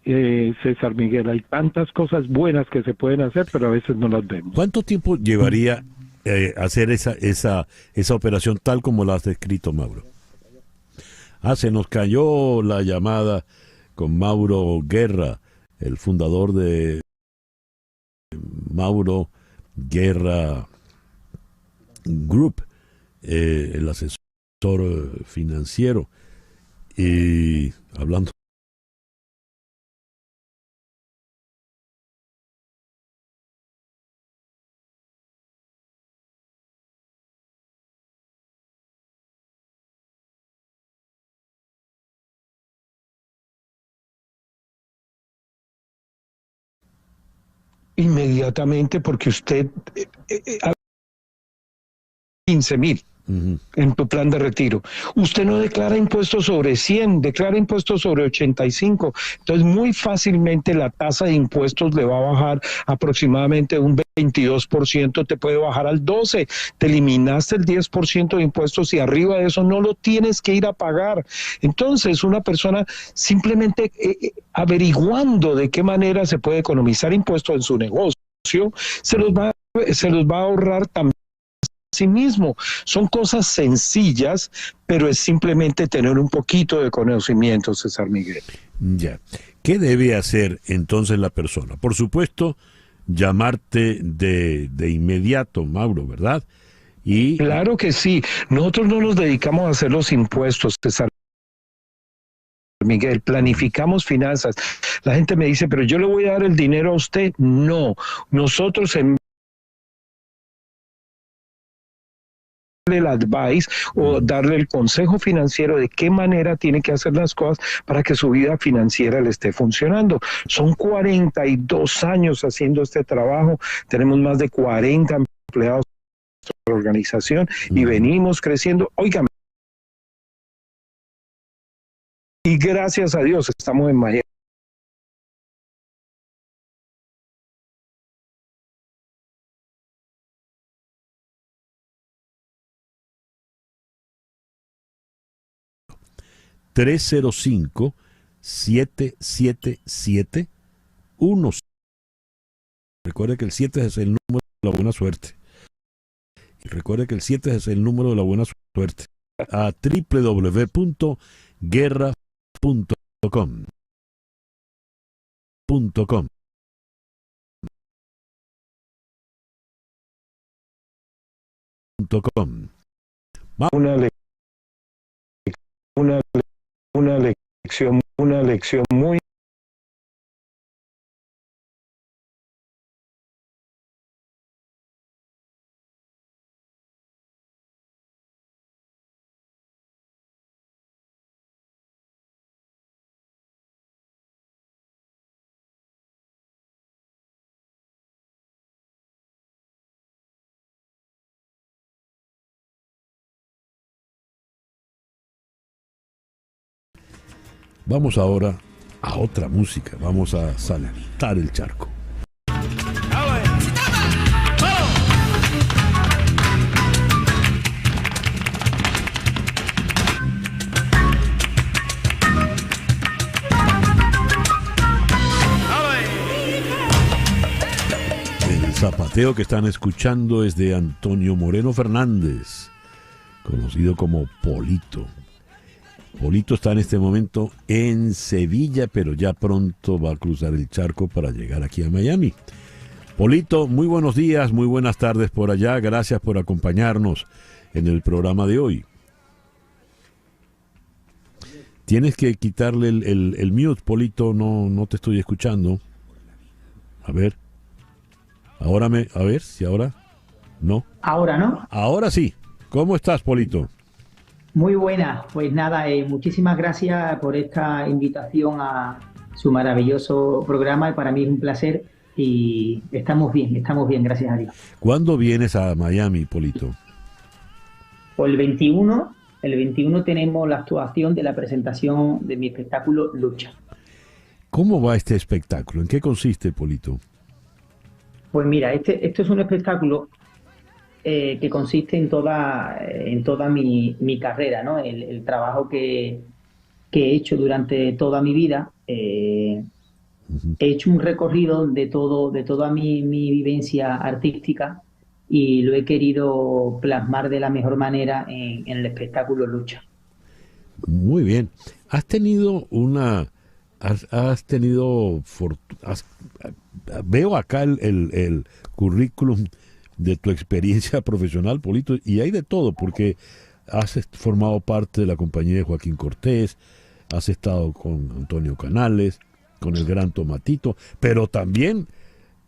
César Miguel, hay tantas cosas buenas que se pueden hacer, pero a veces no las vemos. ¿Cuánto tiempo llevaría hacer esa operación tal como la has descrito, Mauro? Se nos cayó la llamada con Mauro Guerra, el fundador de Mauro Guerra Group, el asesor financiero, y hablando inmediatamente, porque usted 15,000 en tu plan de retiro. Usted no declara impuestos sobre 100, declara impuestos sobre 85. Entonces, muy fácilmente la tasa de impuestos le va a bajar aproximadamente un 22%, te puede bajar al 12%. Te eliminaste el 10% de impuestos y arriba de eso no lo tienes que ir a pagar. Entonces, una persona simplemente averiguando de qué manera se puede economizar impuestos en su negocio, se los va a ahorrar también sí mismo. Son cosas sencillas, pero es simplemente tener un poquito de conocimiento, César Miguel. Ya. ¿Qué debe hacer entonces la persona? Por supuesto, llamarte de inmediato, Mauro, ¿verdad? Claro que sí. Nosotros no nos dedicamos a hacer los impuestos, César Miguel, planificamos finanzas. La gente me dice, pero yo le voy a dar el dinero a usted. No, nosotros el advice o darle el consejo financiero de qué manera tiene que hacer las cosas para que su vida financiera le esté funcionando. Son 42 años haciendo este trabajo, tenemos más de 40 empleados en nuestra organización y venimos creciendo. Óigame, y gracias a Dios estamos en Miami. (305-777-10). Recuerde que el 7 es el número de la buena suerte. Y recuerde que el 7 es el número de la buena suerte. A www.guerra.com. Una lección muy Vamos ahora a otra música, vamos a saltar el charco. tuiteo que están escuchando es de Antonio Moreno Fernández, conocido como Polito. Polito está en este momento en Sevilla, pero ya pronto va a cruzar el charco para llegar aquí a Miami. Polito, muy buenos días, muy buenas tardes por allá. Gracias por acompañarnos en el programa de hoy. Tienes que quitarle el mute, Polito, no te estoy escuchando. A ver. A ver si ahora. No. Ahora, ¿no? Ahora sí. ¿Cómo estás, Polito? Muy buena. Pues nada, muchísimas gracias por esta invitación a su maravilloso programa. Y para mí es un placer y estamos bien, gracias a Dios. ¿Cuándo vienes a Miami, Polito? Pues el 21 tenemos la actuación de la presentación de mi espectáculo Lucha. ¿Cómo va este espectáculo? ¿En qué consiste, Polito? Pues mira, esto es un espectáculo que consiste en toda mi carrera, ¿no? El trabajo que he hecho durante toda mi vida. He hecho un recorrido de toda mi vivencia artística y lo he querido plasmar de la mejor manera en el espectáculo Lucha. Muy bien. Veo acá el currículum de tu experiencia profesional, Polito, y hay de todo, porque has formado parte de la compañía de Joaquín Cortés, has estado con Antonio Canales, con el gran Tomatito, pero también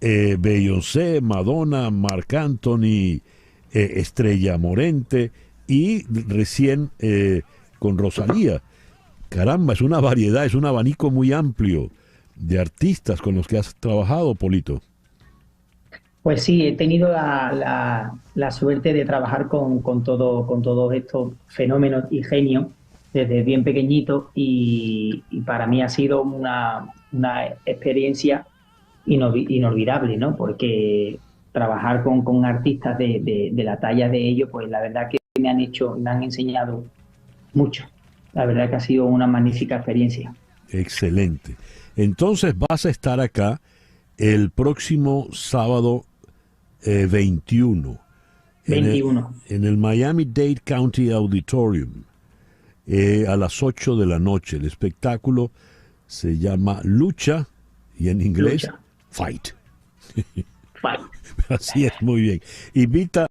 Beyoncé, Madonna, Marc Anthony, Estrella Morente y recién con Rosalía. Caramba, es una variedad, es un abanico muy amplio de artistas con los que has trabajado, Polito. Pues sí, he tenido la suerte de trabajar con todos estos fenómenos y genios desde bien pequeñito y para mí ha sido una experiencia inolvidable, ¿no? Porque trabajar con artistas de la talla de ellos, pues la verdad que me han enseñado mucho. La verdad que ha sido una magnífica experiencia. Excelente. Entonces vas a estar acá el próximo sábado 21. En el Miami-Dade County Auditorium a las 8 de la noche. El espectáculo se llama Lucha y en inglés Lucha. Fight. Fight. Así es, muy bien. Invita.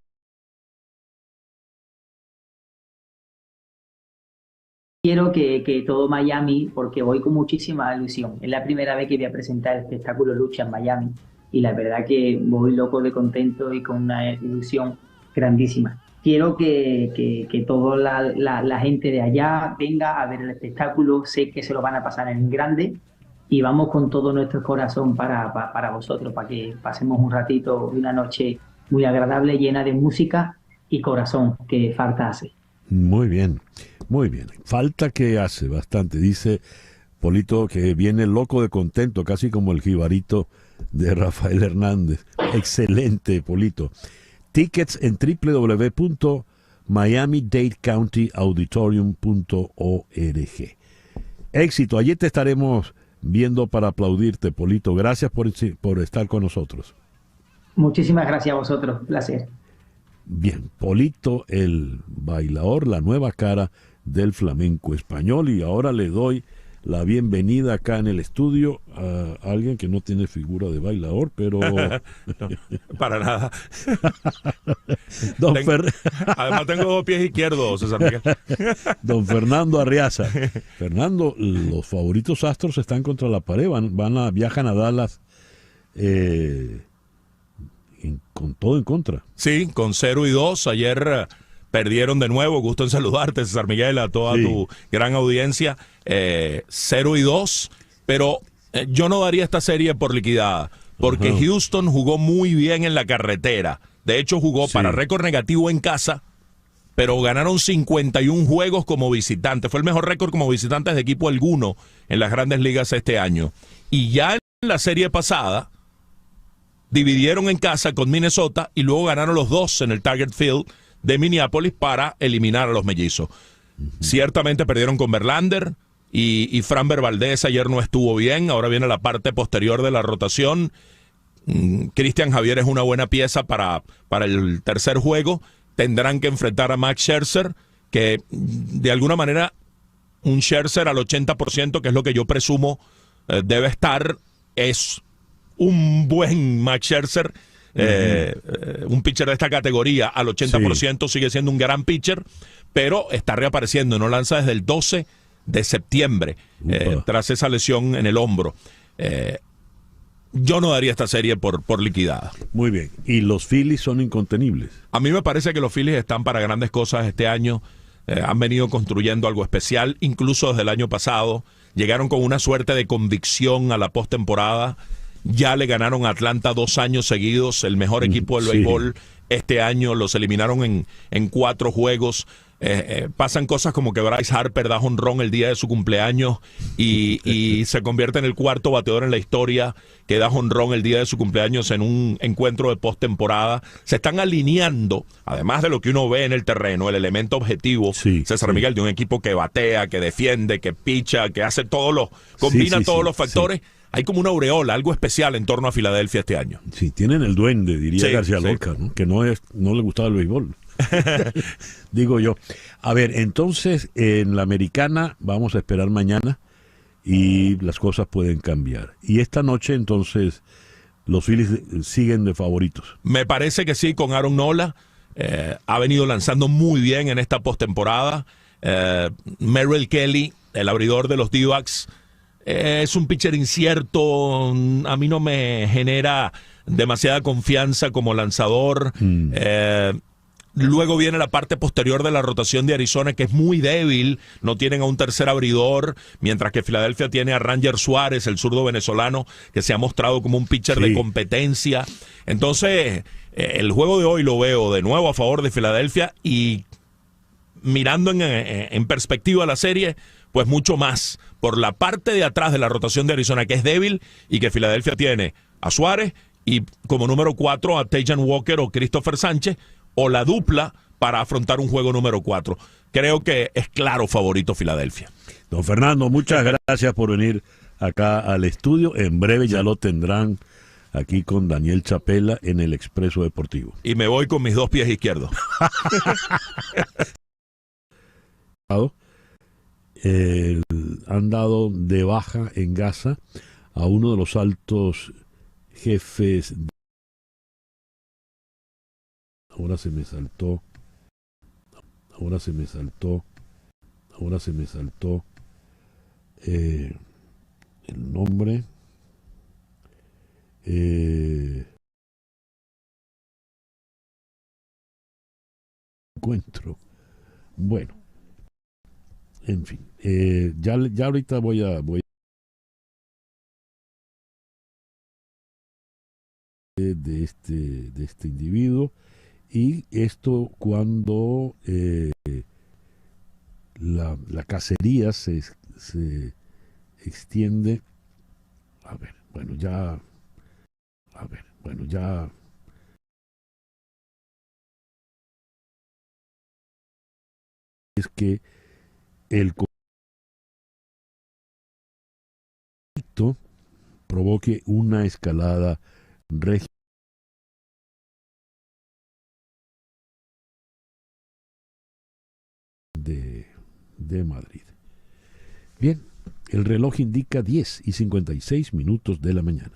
Quiero que todo Miami, porque voy con muchísima ilusión. Es la primera vez que voy a presentar el espectáculo Lucha en Miami y la verdad que voy loco de contento y con una ilusión grandísima. Quiero que toda la gente de allá venga a ver el espectáculo. Sé que se lo van a pasar en grande y vamos con todo nuestro corazón para vosotros, para que pasemos un ratito, una noche muy agradable, llena de música y corazón, que falta hace. Muy bien, muy bien. Falta que hace bastante. Dice Polito que viene loco de contento, casi como el jibarito de Rafael Hernández. Excelente, Polito. Tickets en www.miami-dadecountyauditorium.org. Éxito. Allí te estaremos viendo para aplaudirte, Polito. Gracias por estar con nosotros. Muchísimas gracias a vosotros. Placer. Bien, Polito, el bailador, la nueva cara del flamenco español. Y ahora le doy la bienvenida acá en el estudio a alguien que no tiene figura de bailador, pero... No, para nada. Además tengo 2 pies izquierdos, César Miguel. Don Fernando Arriaza. Fernando, los favoritos astros están contra la pared, viajan a Dallas con todo en contra. Sí, con 0-2. Ayer perdieron de nuevo. Gusto en saludarte, César Miguel, a toda tu gran audiencia. 0-2, pero yo no daría esta serie por liquidada, porque Houston jugó muy bien en la carretera. De hecho, jugó para récord negativo en casa, pero ganaron 51 juegos como visitante. Fue el mejor récord como visitantes de equipo alguno en las grandes ligas este año. Y ya en la serie pasada dividieron en casa con Minnesota y luego ganaron los 2 en el Target Field de Minneapolis para eliminar a los mellizos. Ciertamente perdieron con Verlander y Framber Valdez ayer no estuvo bien. Ahora viene la parte posterior de la rotación. Christian Javier es una buena pieza para el tercer juego. Tendrán que enfrentar a Max Scherzer, que de alguna manera un Scherzer al 80%, que es lo que yo presumo debe estar, es un buen Max Scherzer. Un pitcher de esta categoría al 80% sigue siendo un gran pitcher, pero está reapareciendo, no lanza desde el 12 de septiembre tras esa lesión en el hombro. Yo no daría esta serie por liquidada. Muy bien. ¿Y los Phillies son incontenibles? A mí me parece que los Phillies están para grandes cosas este año. Han venido construyendo algo especial, incluso desde el año pasado. Llegaron con una suerte de convicción a la postemporada. Ya le ganaron a Atlanta 2 años seguidos, el mejor equipo del béisbol. Este año los eliminaron en 4 juegos. Pasan cosas como que Bryce Harper da jonrón el día de su cumpleaños y se convierte en el 4º bateador en la historia que da jonrón el día de su cumpleaños en un encuentro de postemporada. Se están alineando, además de lo que uno ve en el terreno, el elemento objetivo, César Miguel, de un equipo que batea, que defiende, que picha, que hace combina todos los factores. Hay como una aureola, algo especial en torno a Filadelfia este año. Sí, tienen el duende, diría García Lorca, ¿no? Que no le gustaba el béisbol. Digo yo. A ver, entonces en la americana vamos a esperar mañana y las cosas pueden cambiar. Y esta noche entonces los Phillies siguen de favoritos. Me parece que sí, con Aaron Nola. Ha venido lanzando muy bien en esta postemporada. Merrill Kelly, el abridor de los D-backs, es un pitcher incierto. A mí no me genera demasiada confianza como lanzador. Luego viene la parte posterior de la rotación de Arizona, que es muy débil. No tienen a un tercer abridor, mientras que Filadelfia tiene a Ranger Suárez, el zurdo venezolano, que se ha mostrado como un pitcher de competencia. Entonces, el juego de hoy lo veo de nuevo a favor de Filadelfia, y mirando en perspectiva la serie, pues mucho más por la parte de atrás de la rotación de Arizona, que es débil, y que Filadelfia tiene a Suárez y como número 4 a Tajan Walker o Christopher Sánchez, o la dupla para afrontar un juego número 4. Creo que es claro favorito Filadelfia. Don Fernando, muchas gracias por venir acá al estudio. En breve ya lo tendrán aquí con Daniel Chapela en el Expreso Deportivo. Y me voy con mis 2 pies izquierdos. Han dado de baja en Gaza a uno de los altos jefes. Ahora se me saltó el nombre. Encuentro. Bueno, en fin, ya ahorita voy de este individuo. Y esto cuando la cacería se extiende. Es que el conflicto provoque una escalada regional de Madrid. Bien, el reloj indica 10:56 de la mañana.